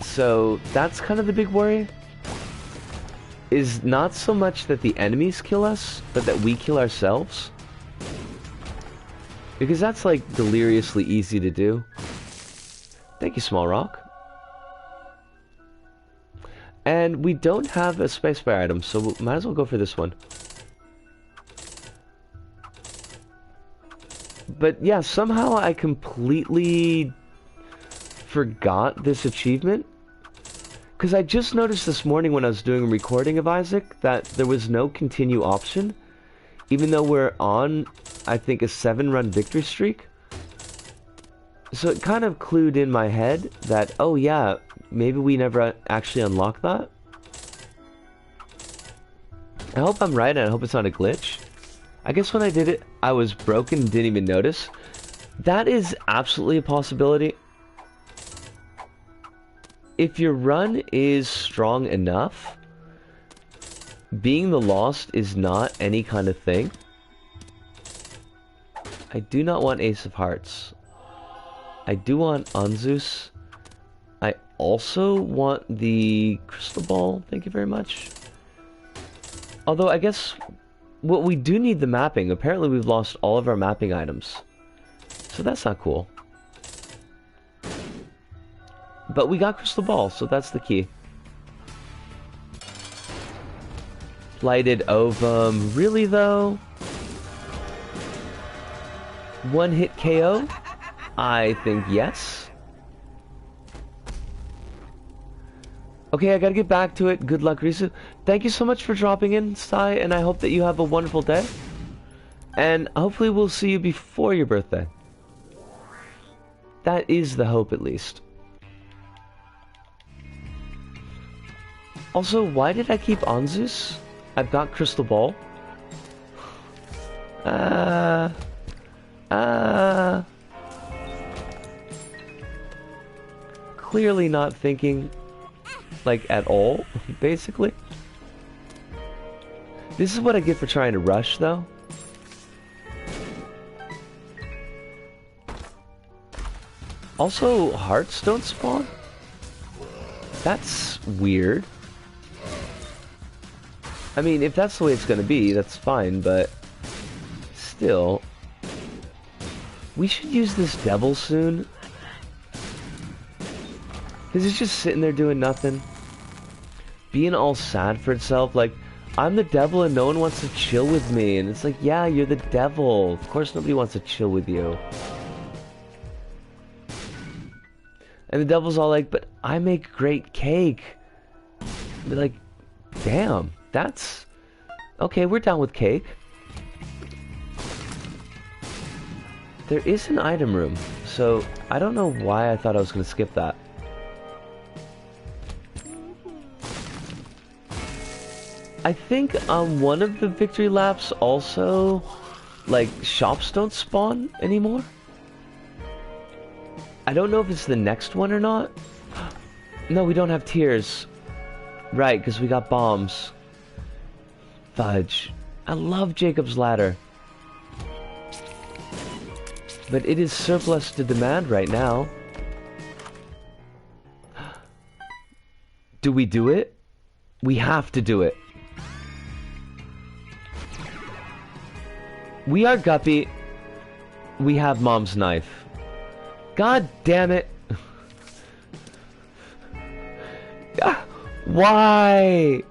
So that's kind of the big worry. Is not so much that the enemies kill us, but that we kill ourselves. Because that's like deliriously easy to do. Thank you, Small Rock. And we don't have a spacebar item, so we might as well go for this one. But yeah, somehow I completely forgot this achievement. Because I just noticed this morning when I was doing a recording of Isaac that there was no continue option. Even though we're on, I think, a 7-run victory streak. So it kind of clued in my head that, oh yeah, maybe we never actually unlocked that. I hope I'm right, and I hope it's not a glitch. I guess when I did it, I was broken and didn't even notice. That is absolutely a possibility. If your run is strong enough, being the Lost is not any kind of thing. I do not want Ace of Hearts. I do want Onzus. I also want the Crystal Ball, thank you very much. Although I guess what we do need the mapping. Apparently we've lost all of our mapping items. So that's not cool. But we got Crystal Ball, so that's the key. Blighted Ovum, really though? One hit KO? I think yes. Okay, I gotta get back to it. Good luck, Risu. Thank you so much for dropping in, Sai, and I hope that you have a wonderful day. And hopefully we'll see you before your birthday. That is the hope, at least. Also, why did I keep Onzus? I've got Crystal Ball. Clearly not thinking, like, at all, basically. This is what I get for trying to rush, though. Also, hearts don't spawn? That's weird. I mean, if that's the way it's gonna be, that's fine, but still. We should use this devil soon. Because it's just sitting there doing nothing. Being all sad for itself, like, I'm the devil and no one wants to chill with me. And it's like, yeah, you're the devil. Of course nobody wants to chill with you. And the devil's all like, but I make great cake. Be like, damn, that's... Okay, we're down with cake. There is an item room, so I don't know why I thought I was going to skip that. I think on one of the victory laps also, like, shops don't spawn anymore. I don't know if it's the next one or not. No, we don't have tears. Right, because we got bombs. Fudge. I love Jacob's Ladder. But it is surplus to demand right now. Do we do it? We have to do it. We are Guppy. We have Mom's knife. God damn it. Why?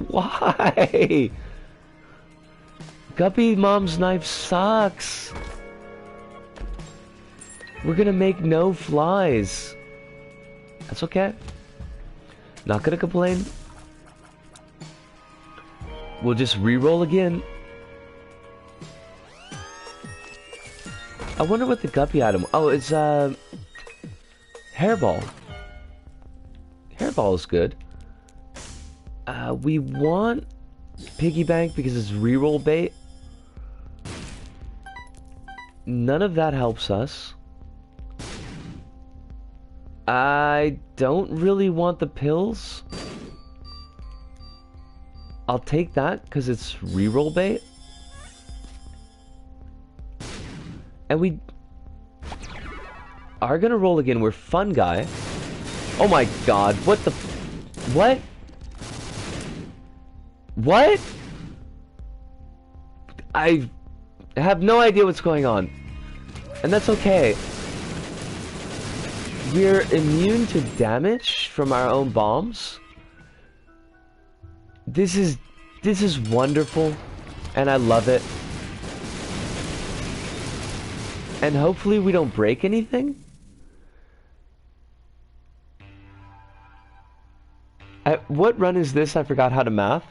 Why? Guppy Mom's knife sucks. We're gonna make no flies. That's okay. Not gonna complain. We'll just re-roll again. I wonder what the Guppy item... Oh, it's, Hairball. Hairball is good. We want Piggy Bank because it's re-roll bait. None of that helps us. I don't really want the pills. I'll take that because it's re-roll bait. And we are gonna roll again. We're fun guy. Oh my god, what the... What? What? I have no idea what's going on. And that's okay. We're immune to damage from our own bombs. This is wonderful. And I love it. And hopefully we don't break anything. What run is this? I forgot how to math.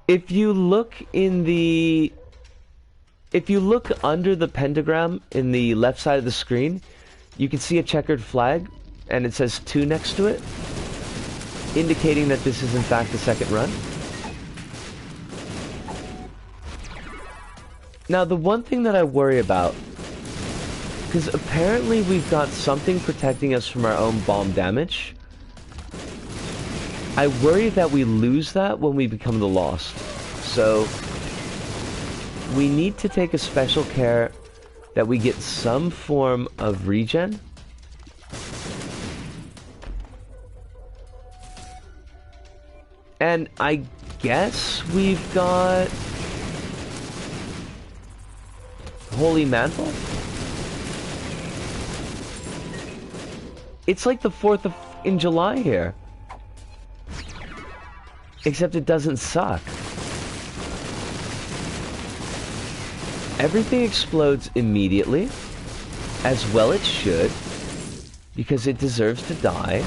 If you look in the... If you look under the pentagram in the left side of the screen, you can see a checkered flag, and it says 2 next to it, indicating that this is in fact the second run. Now, the one thing that I worry about, because apparently we've got something protecting us from our own bomb damage. I worry that we lose that when we become the Lost. So, we need to take a special care that we get some form of regen. And I guess we've got... Holy Mantle? It's like the 4th in July here. Except it doesn't suck. Everything explodes immediately. As well it should. Because it deserves to die.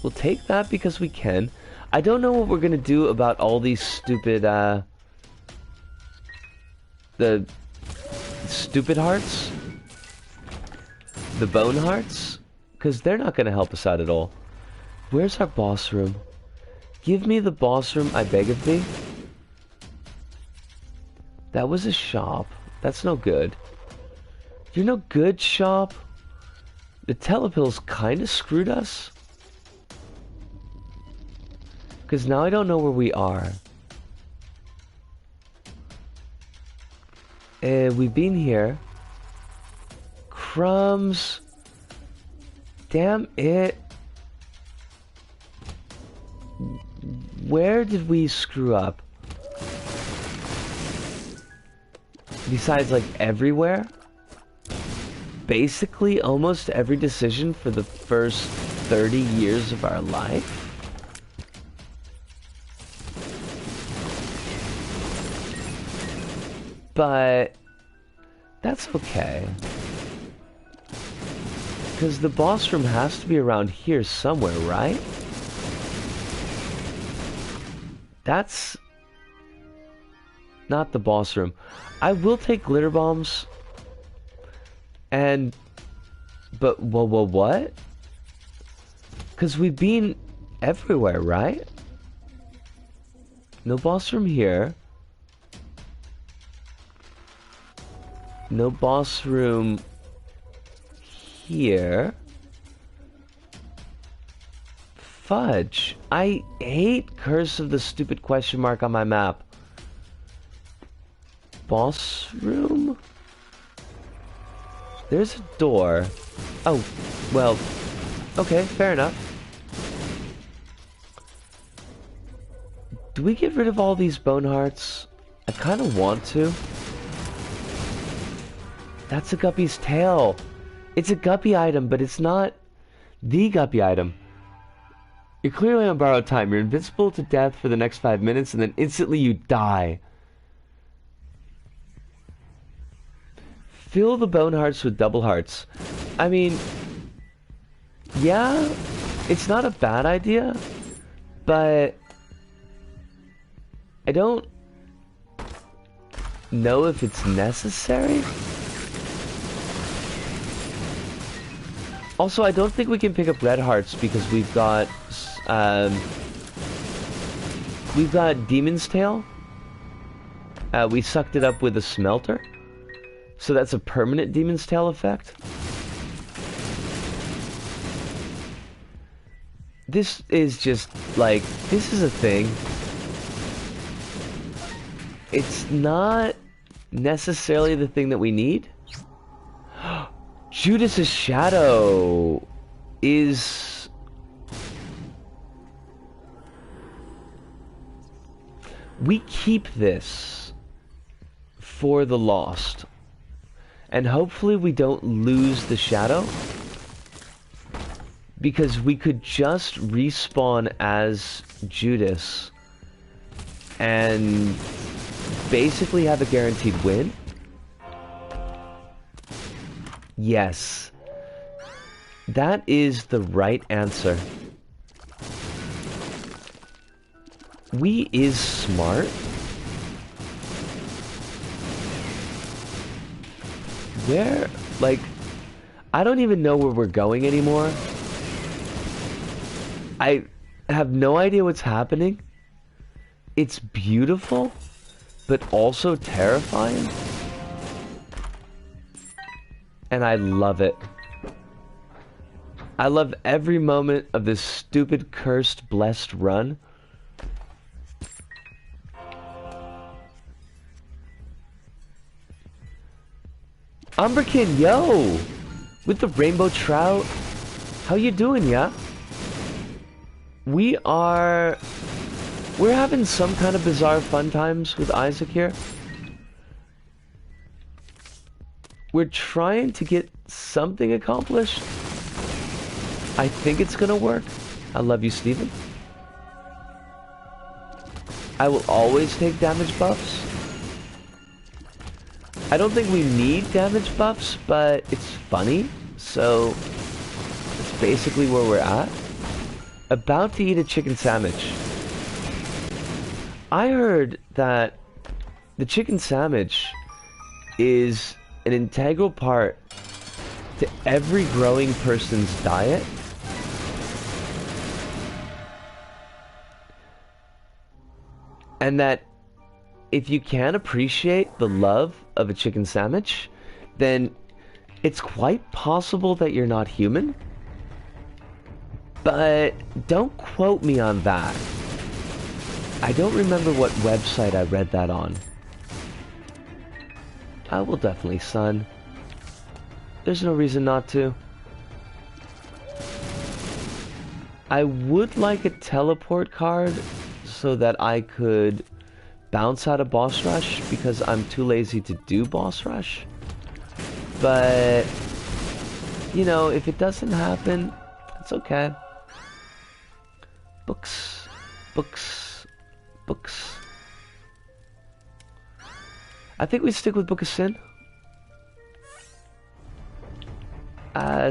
We'll take that because we can. I don't know what we're gonna do about all these stupid, the stupid hearts? The bone hearts? Because they're not gonna help us out at all. Where's our boss room? Give me the boss room, I beg of thee. That was a shop. That's no good. You're no good, shop. The telepills kinda screwed us. Because now I don't know where we are. We've been here. Crumbs. Damn it. Where did we screw up? Besides, like, everywhere? Basically, almost every decision for the first 30 years of our life? But that's okay. Because the boss room has to be around here somewhere, right? That's not the boss room. I will take glitter bombs. But what? Because we've been everywhere, right? No boss room here. No boss room here. Fudge. I hate Curse of the stupid question mark on my map. Boss room? There's a door. Oh, well, okay, fair enough. Do we get rid of all these bone hearts? I kind of want to. That's a guppy's tail. It's a guppy item, but it's not the guppy item. You're clearly on borrowed time. You're invincible to death for the next 5 minutes, and then instantly you die. Fill the bone hearts with double hearts. I mean, yeah, it's not a bad idea, but I don't know if it's necessary. Also, I don't think we can pick up red hearts because we've got Demon's Tail. We sucked it up with a smelter. So that's a permanent Demon's Tail effect. This is just, like, this is a thing. It's not necessarily the thing that we need. Judas's shadow is... We keep this for the lost. And hopefully we don't lose the shadow. Because we could just respawn as Judas and basically have a guaranteed win. Yes. That is the right answer. We is smart. Where, like, I don't even know where we're going anymore. I have no idea what's happening. It's beautiful, but also terrifying. And I love it. I love every moment of this stupid, cursed, blessed run. Umberkin, yo! With the rainbow trout. How you doing, yeah? We're having some kind of bizarre fun times with Isaac here. We're trying to get something accomplished. I think it's gonna work. I love you, Steven. I will always take damage buffs. I don't think we need damage buffs, but it's funny, so it's basically where we're at. About to eat a chicken sandwich. I heard that the chicken sandwich is an integral part to every growing person's diet. And that if you can't appreciate the love of a chicken sandwich, then it's quite possible that you're not human. But don't quote me on that. I don't remember what website I read that on. I will definitely sun. There's no reason not to. I would like a teleport card so that I could bounce out of boss rush because I'm too lazy to do boss rush. But, you know, if it doesn't happen, it's okay. Books, books, books. I think we stick with Book of Sin.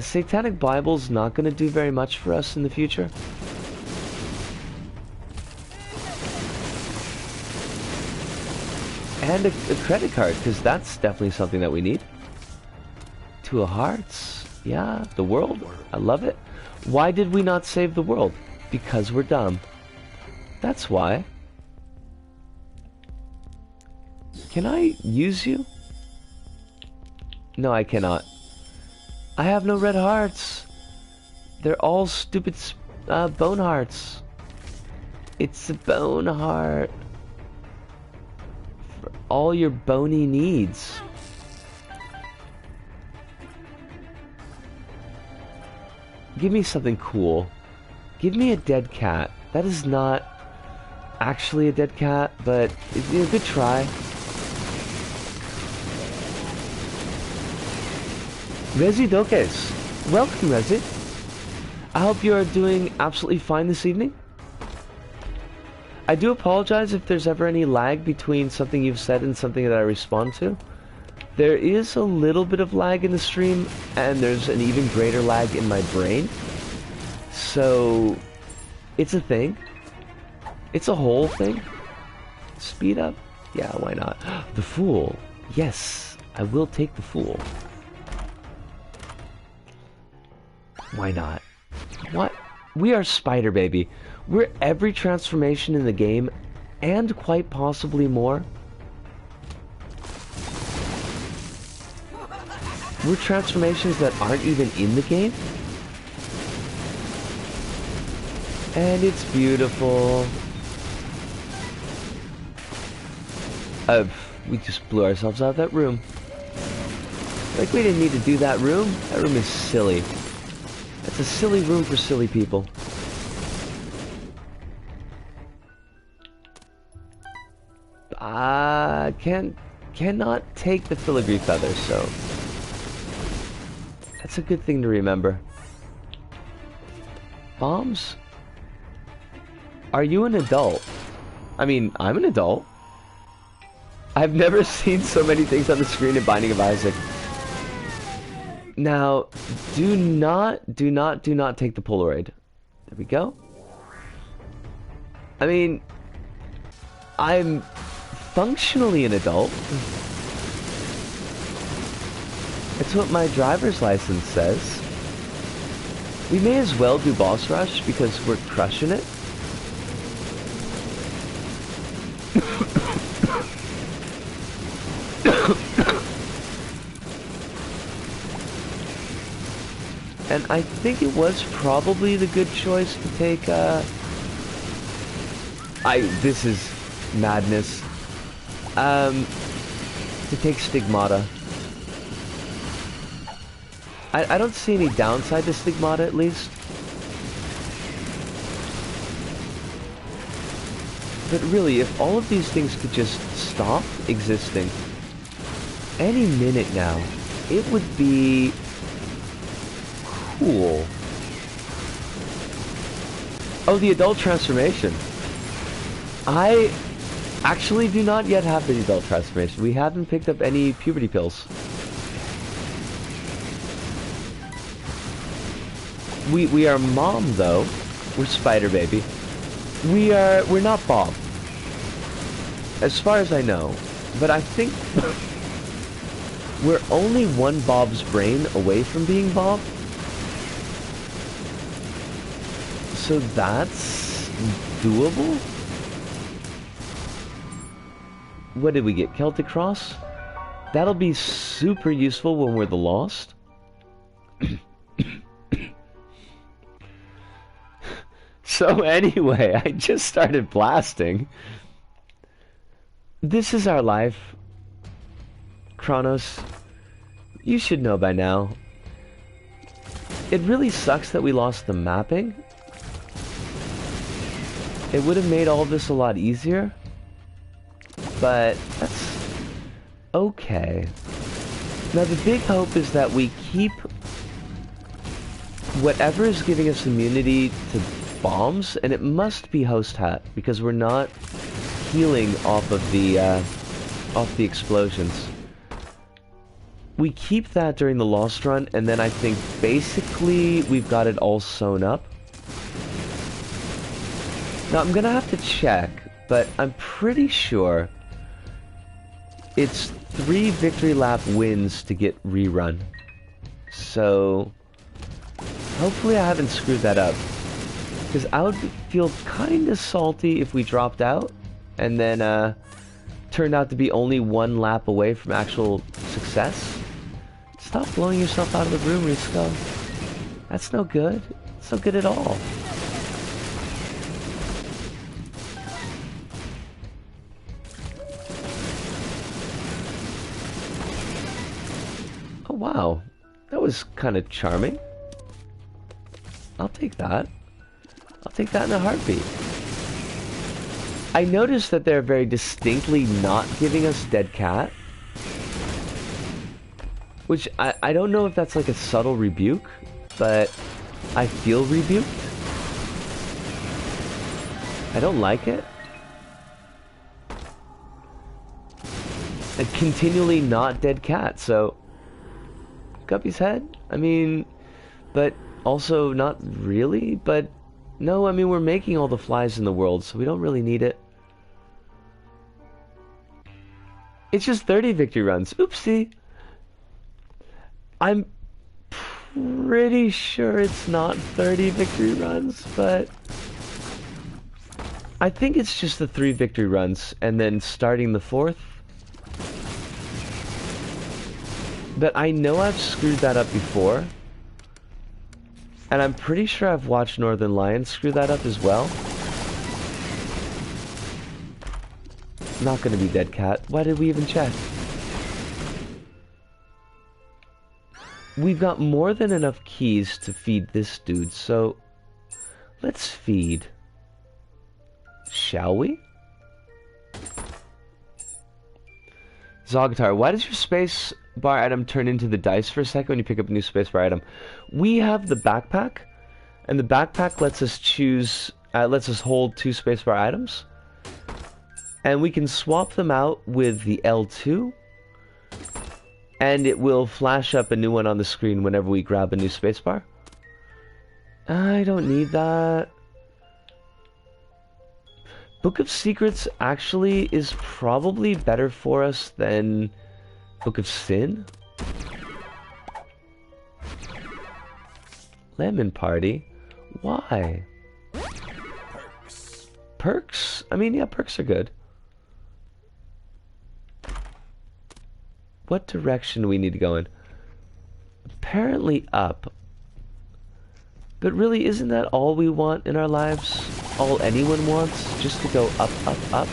Satanic Bible's not going to do very much for us in the future. And a credit card, because that's definitely something that we need. Two of Hearts. Yeah, the world. I love it. Why did we not save the world? Because we're dumb. That's why. Can I use you? No, I cannot. I have no red hearts. They're all stupid bone hearts. It's a bone heart. For all your bony needs. Give me something cool. Give me a dead cat. That is not actually a dead cat, but it's a good try. Rezi Dokes. Welcome, Rezi. I hope you are doing absolutely fine this evening. I do apologize if there's ever any lag between something you've said and something that I respond to. There is a little bit of lag in the stream, and there's an even greater lag in my brain. So, it's a thing. It's a whole thing. Speed up? Yeah, why not? The Fool. Yes, I will take the Fool. Why not? What? We are Spider Baby. We're every transformation in the game, and quite possibly more. We're transformations that aren't even in the game. And it's beautiful. We just blew ourselves out of that room. Like, we didn't need to do that room. That room is silly. It's a silly room for silly people. I cannot take the filigree feather, so that's a good thing to remember. Bombs? Are you an adult? I mean, I'm an adult. I've never seen so many things on the screen in Binding of Isaac. Now, do not take the Polaroid. There we go. I mean, I'm functionally an adult. It's what my driver's license says. We may as well do boss rush because we're crushing it. And I think it was probably the good choice to take, this is madness. To take Stigmata. I don't see any downside to Stigmata, at least. But really, if all of these things could just stop existing any minute now, it would be cool. Oh, the adult transformation. I actually do not yet have the adult transformation. We haven't picked up any puberty pills. We are Mom, though. We're Spider Baby. We're not Bob. As far as I know. But I think we're only one Bob's brain away from being Bob. So that's doable? What did we get? Celtic Cross? That'll be super useful when we're the Lost. So anyway, I just started blasting. This is our life. Kronos, you should know by now. It really sucks that we lost the mapping. It would have made all of this a lot easier. But that's okay. Now the big hope is that we keep whatever is giving us immunity to bombs, and it must be host hat because we're not healing off of the explosions. We keep that during the Lost Run, and then I think basically we've got it all sewn up. Now I'm gonna have to check, but I'm pretty sure it's 3 victory lap wins to get rerun. So hopefully I haven't screwed that up, because I would feel kinda salty if we dropped out and then turned out to be only 1 lap away from actual success. Stop blowing yourself out of the room, Risco. That's no good. It's no good at all. Oh wow, that was kind of charming. I'll take that. I'll take that in a heartbeat. I noticed that they're very distinctly not giving us dead cat. Which, I don't know if that's like a subtle rebuke, but I feel rebuked. I don't like it. And continually not dead cat, so... Guppy's head? I mean... But also not really, but... No, I mean, we're making all the flies in the world, so we don't really need it. It's just 30 victory runs. Oopsie. I'm pretty sure it's not 30 victory runs, but... I think it's just the 3 victory runs, and then starting the 4th. But I know I've screwed that up before. And I'm pretty sure I've watched Northern Lions screw that up as well. Not gonna be dead cat. Why did we even check? We've got more than enough keys to feed this dude, so let's feed. Shall we? Zogatar, why does your space bar item turn into the dice for a second when you pick up a new space bar item? We have the backpack, and the backpack lets us choose, lets us hold 2 space bar items, and we can swap them out with the L2, and it will flash up a new one on the screen whenever we grab a new space bar. I don't need that. Book of Secrets actually is probably better for us than Book of Sin. Lemon Party? Why? Perks. Perks? I mean, yeah, perks are good. What direction do we need to go in? Apparently up. But really, isn't that all we want in our lives? All anyone wants? Just to go up, up, up?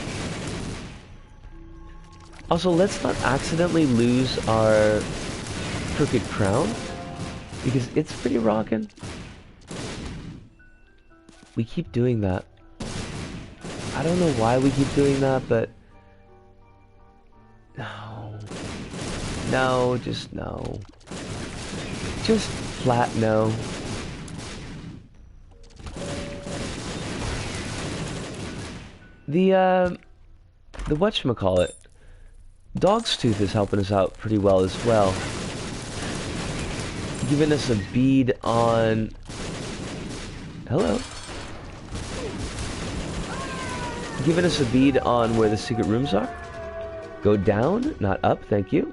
Also, let's not accidentally lose our Crooked Crown, because it's pretty rockin'. We keep doing that. I don't know why we keep doing that, but... No. No, just no. Just flat no. The whatchamacallit, Dog's Tooth is helping us out pretty well as well. Giving us a bead on... Hello. Giving us a bead on where the secret rooms are. Go down, not up, thank you.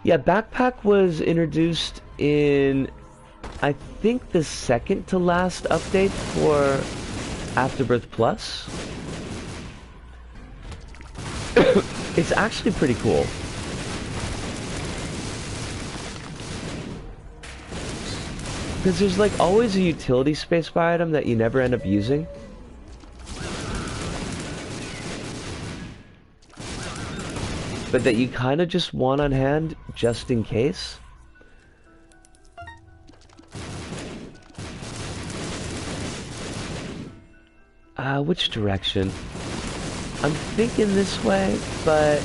Yeah, Backpack was introduced in... I think the second to last update for Afterbirth Plus. It's actually pretty cool. Because there's like always a utility spacebar item that you never end up using. but that you kind of just want on hand just in case. Which direction? I'm thinking this way, but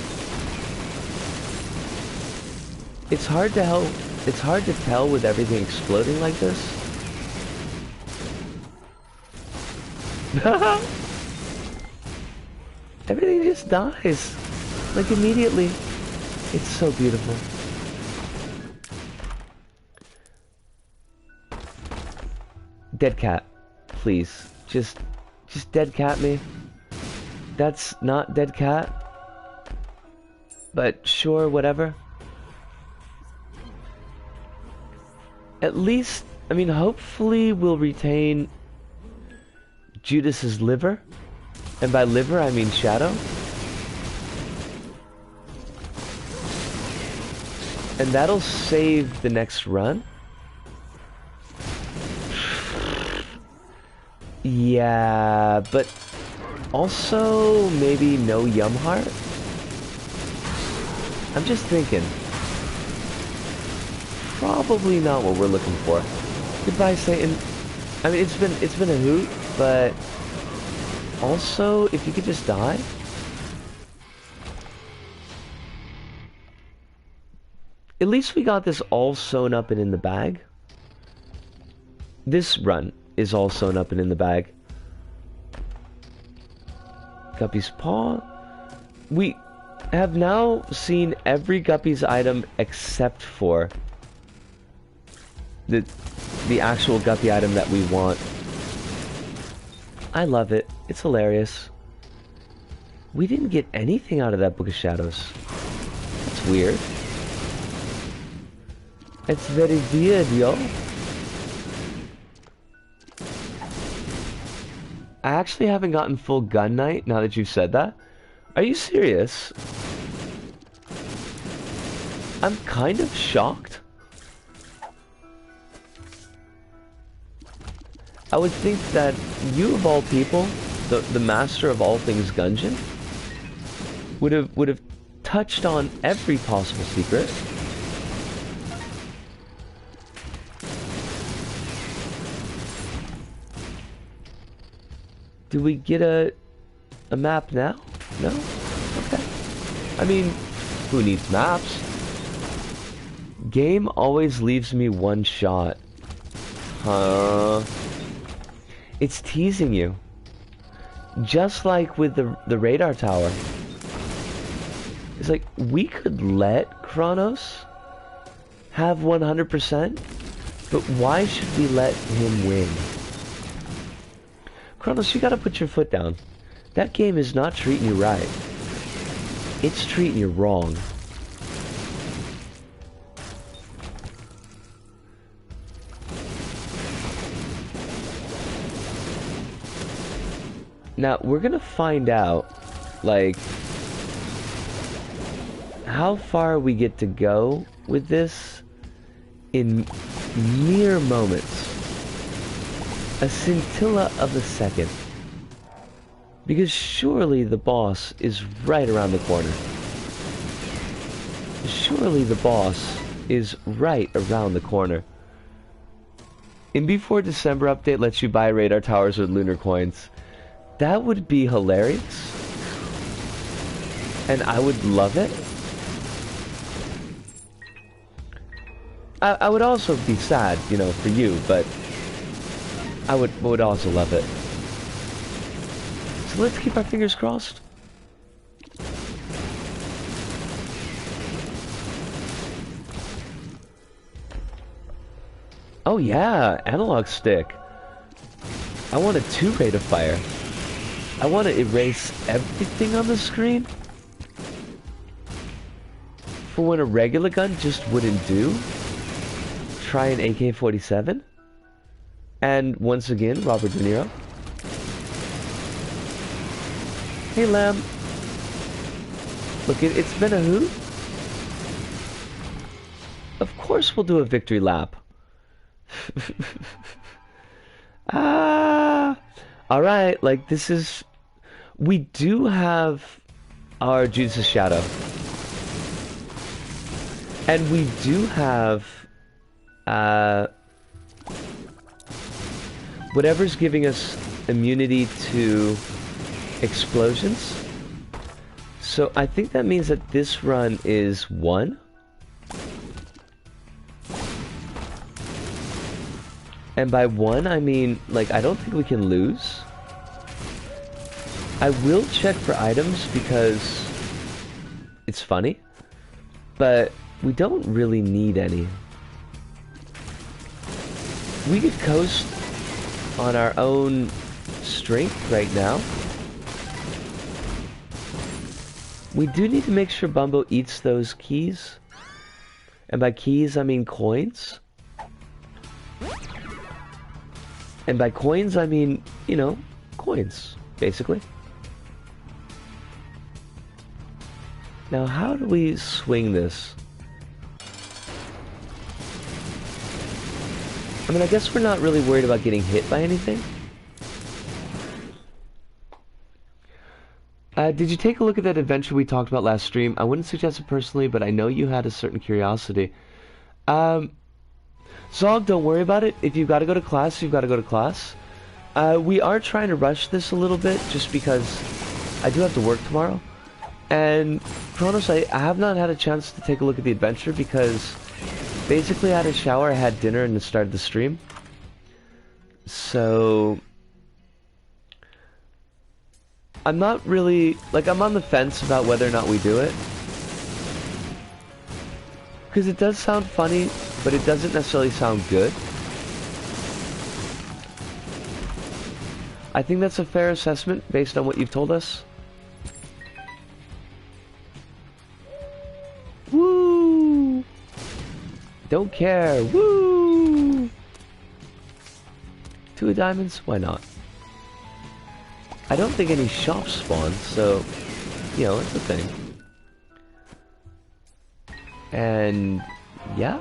it's hard to help. It's hard to tell with everything exploding like this. Everything just dies, like immediately. It's so beautiful. Dead cat, please. Just dead cat me. That's not dead cat. But sure, whatever. At least, I mean, hopefully we'll retain Judas's liver. And by liver, I mean shadow. And that'll save the next run. Yeah, but also maybe no Yumheart. I'm just thinking. Probably not what we're looking for. Goodbye, Satan. I mean, it's been a hoot, but also if you could just die. At least we got this all sewn up and in the bag. This run is all sewn up and in the bag. Guppy's paw. We have now seen every Guppy's item except for the actual Guppy item that we want. I love it. It's hilarious. We didn't get anything out of that Book of Shadows. That's weird. It's very weird, yo. I actually haven't gotten full gun night now that you've said that. Are you serious? I'm kind of shocked. I would think that you of all people, the master of all things Gungeon, would have touched on every possible secret. Do we get a map now? No? Okay. I mean, who needs maps? Game always leaves me one shot. Huh? It's teasing you. Just like with the radar tower. It's like, we could let Kronos have 100%, but why should we let him win? Kronos, you gotta put your foot down. That game is not treating you right. It's treating you wrong. Now, we're gonna find out, like, how far we get to go with this in mere moments. A scintilla of a second. Because surely the boss is right around the corner. Surely the boss is right around the corner. In Before December update lets you buy radar towers with lunar coins. That would be hilarious. And I would love it. I would also be sad, you know, for you, but I would also love it. So let's keep our fingers crossed. Oh yeah, analog stick. I want a 2 rate of fire. I want to erase everything on the screen. For when a regular gun just wouldn't do. Try an AK-47. And once again, Robert De Niro. Hey, Lamb. Look, it's been a hoot. Of course we'll do a victory lap. Alright, like this is... We do have our Judas's Shadow. And we do have whatever's giving us immunity to explosions. So I think that means that this run is 1. And by 1 I mean, like, I don't think we can lose. I will check for items because it's funny, but we don't really need any. We could coast on our own strength right now. We do need to make sure Bumbo eats those keys. And by keys, I mean coins. And by coins, I mean, you know, coins, basically. Now, how do we swing this? I mean, I guess we're not really worried about getting hit by anything. Did you take a look at that adventure we talked about last stream? I wouldn't suggest it personally, but I know you had a certain curiosity. Zog, don't worry about it. If you've got to go to class, you've got to go to class. We are trying to rush this a little bit, just because I do have to work tomorrow. And Kronos, I have not had a chance to take a look at the adventure because basically I had a shower, I had dinner, and started the stream. So I'm not really, like, I'm on the fence about whether or not we do it. Because it does sound funny, but it doesn't necessarily sound good. I think that's a fair assessment based on what you've told us. Woo! Don't care. Woo! 2 diamonds? Why not? I don't think any shops spawn, so, you know, it's a thing. And, yeah.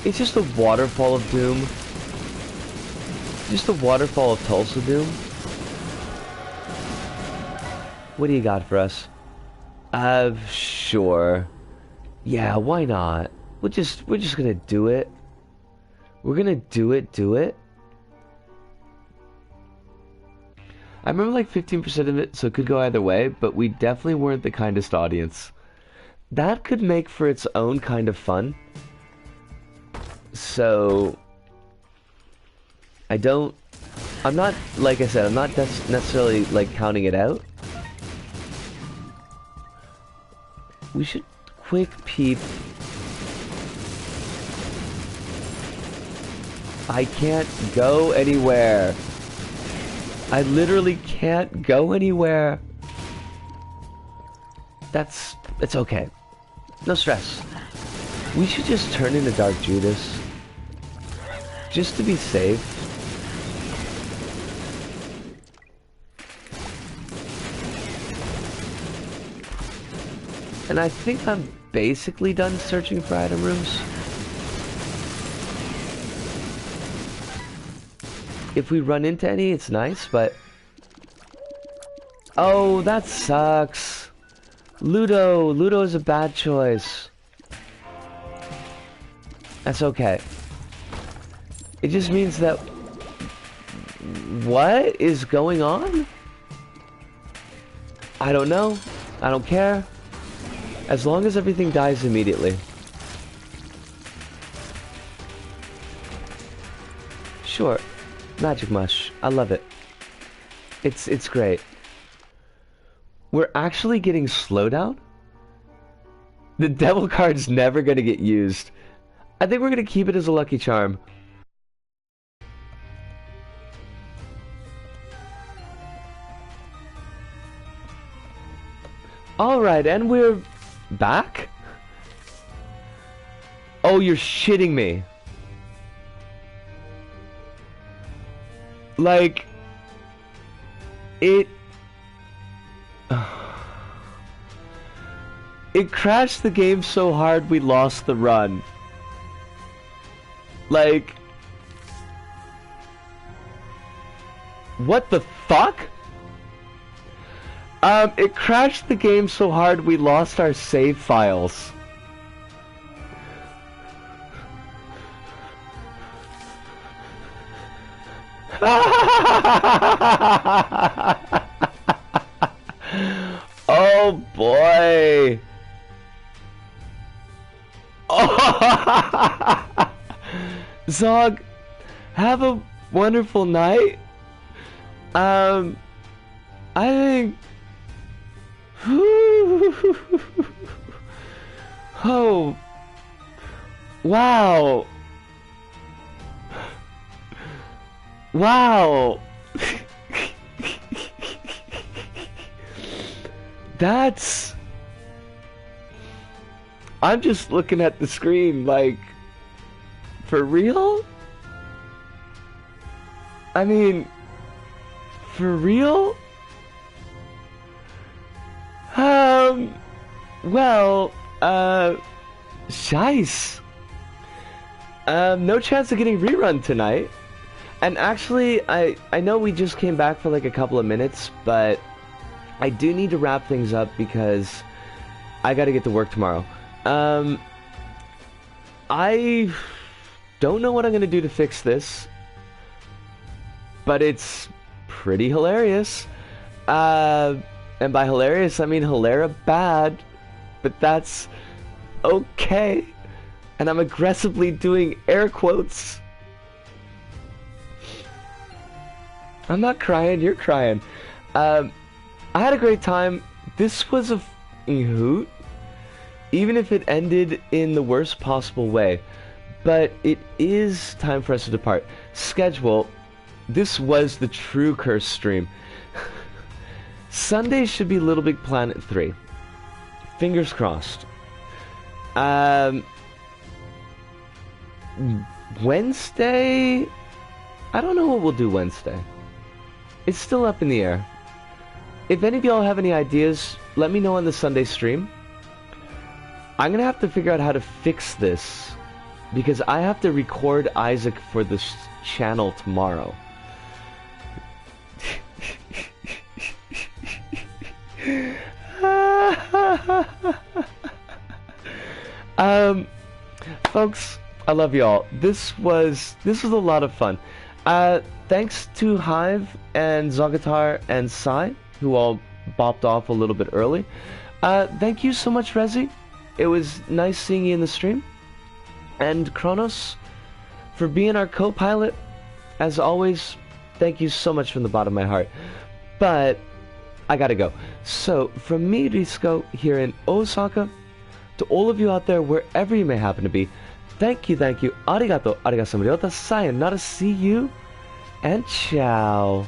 It's just a waterfall of doom. Just a waterfall of Tulsa doom. What do you got for us? Sure. Yeah, why not? We're just gonna do it. We're gonna do it. I remember like 15% of it, so it could go either way, but we definitely weren't the kindest audience. That could make for its own kind of fun. So I'm not, like I said, I'm not necessarily like counting it out. We should quick peep. I can't go anywhere. I literally can't go anywhere. It's okay. No stress. We should just turn into Dark Judas. Just to be safe. And I think I'm basically done searching for item rooms. If we run into any, it's nice, but... Oh, that sucks. Ludo. Ludo is a bad choice. That's okay. It just means that... What is going on? I don't know. I don't care. As long as everything dies immediately. Sure. Magic Mush. I love it. It's great. We're actually getting slowdown? The devil card's never gonna get used. I think we're gonna keep it as a lucky charm. Alright, and we're back? Oh, you're shitting me. Like, it crashed the game so hard we lost the run. Like, what the fuck? It crashed the game so hard we lost our save files. Oh boy. Oh. Zog, have a wonderful night. I think. Oh. Wow. Wow. That's... I'm just looking at the screen like, for real? I mean, for real? Well, shice. No chance of getting rerun tonight. And actually, I know we just came back for like a couple of minutes, but I do need to wrap things up because I gotta get to work tomorrow. I don't know what I'm gonna do to fix this, but it's pretty hilarious. And by hilarious, I mean hilarious bad, but that's okay. And I'm aggressively doing air quotes. I'm not crying, you're crying. I had a great time. This was a f***ing hoot. Even if it ended in the worst possible way. But it is time for us to depart. Schedule. This was the true curse stream. Sunday should be Little Big Planet 3. Fingers crossed. Wednesday... I don't know what we'll do Wednesday. It's still up in the air. If any of y'all have any ideas, let me know on the Sunday stream. I'm gonna have to figure out how to fix this, because I have to record Isaac for this channel tomorrow. Folks, I love y'all. This was a lot of fun. Thanks to Hive and Zogatar and Sai, who all bopped off a little bit early. Thank you so much, Rezi. It was nice seeing you in the stream. And Kronos, for being our co-pilot. As always, thank you so much from the bottom of my heart. But I gotta go. So, from me, Risco, here in Osaka, to all of you out there, wherever you may happen to be, thank you, arigato, sayonara, see you, and ciao.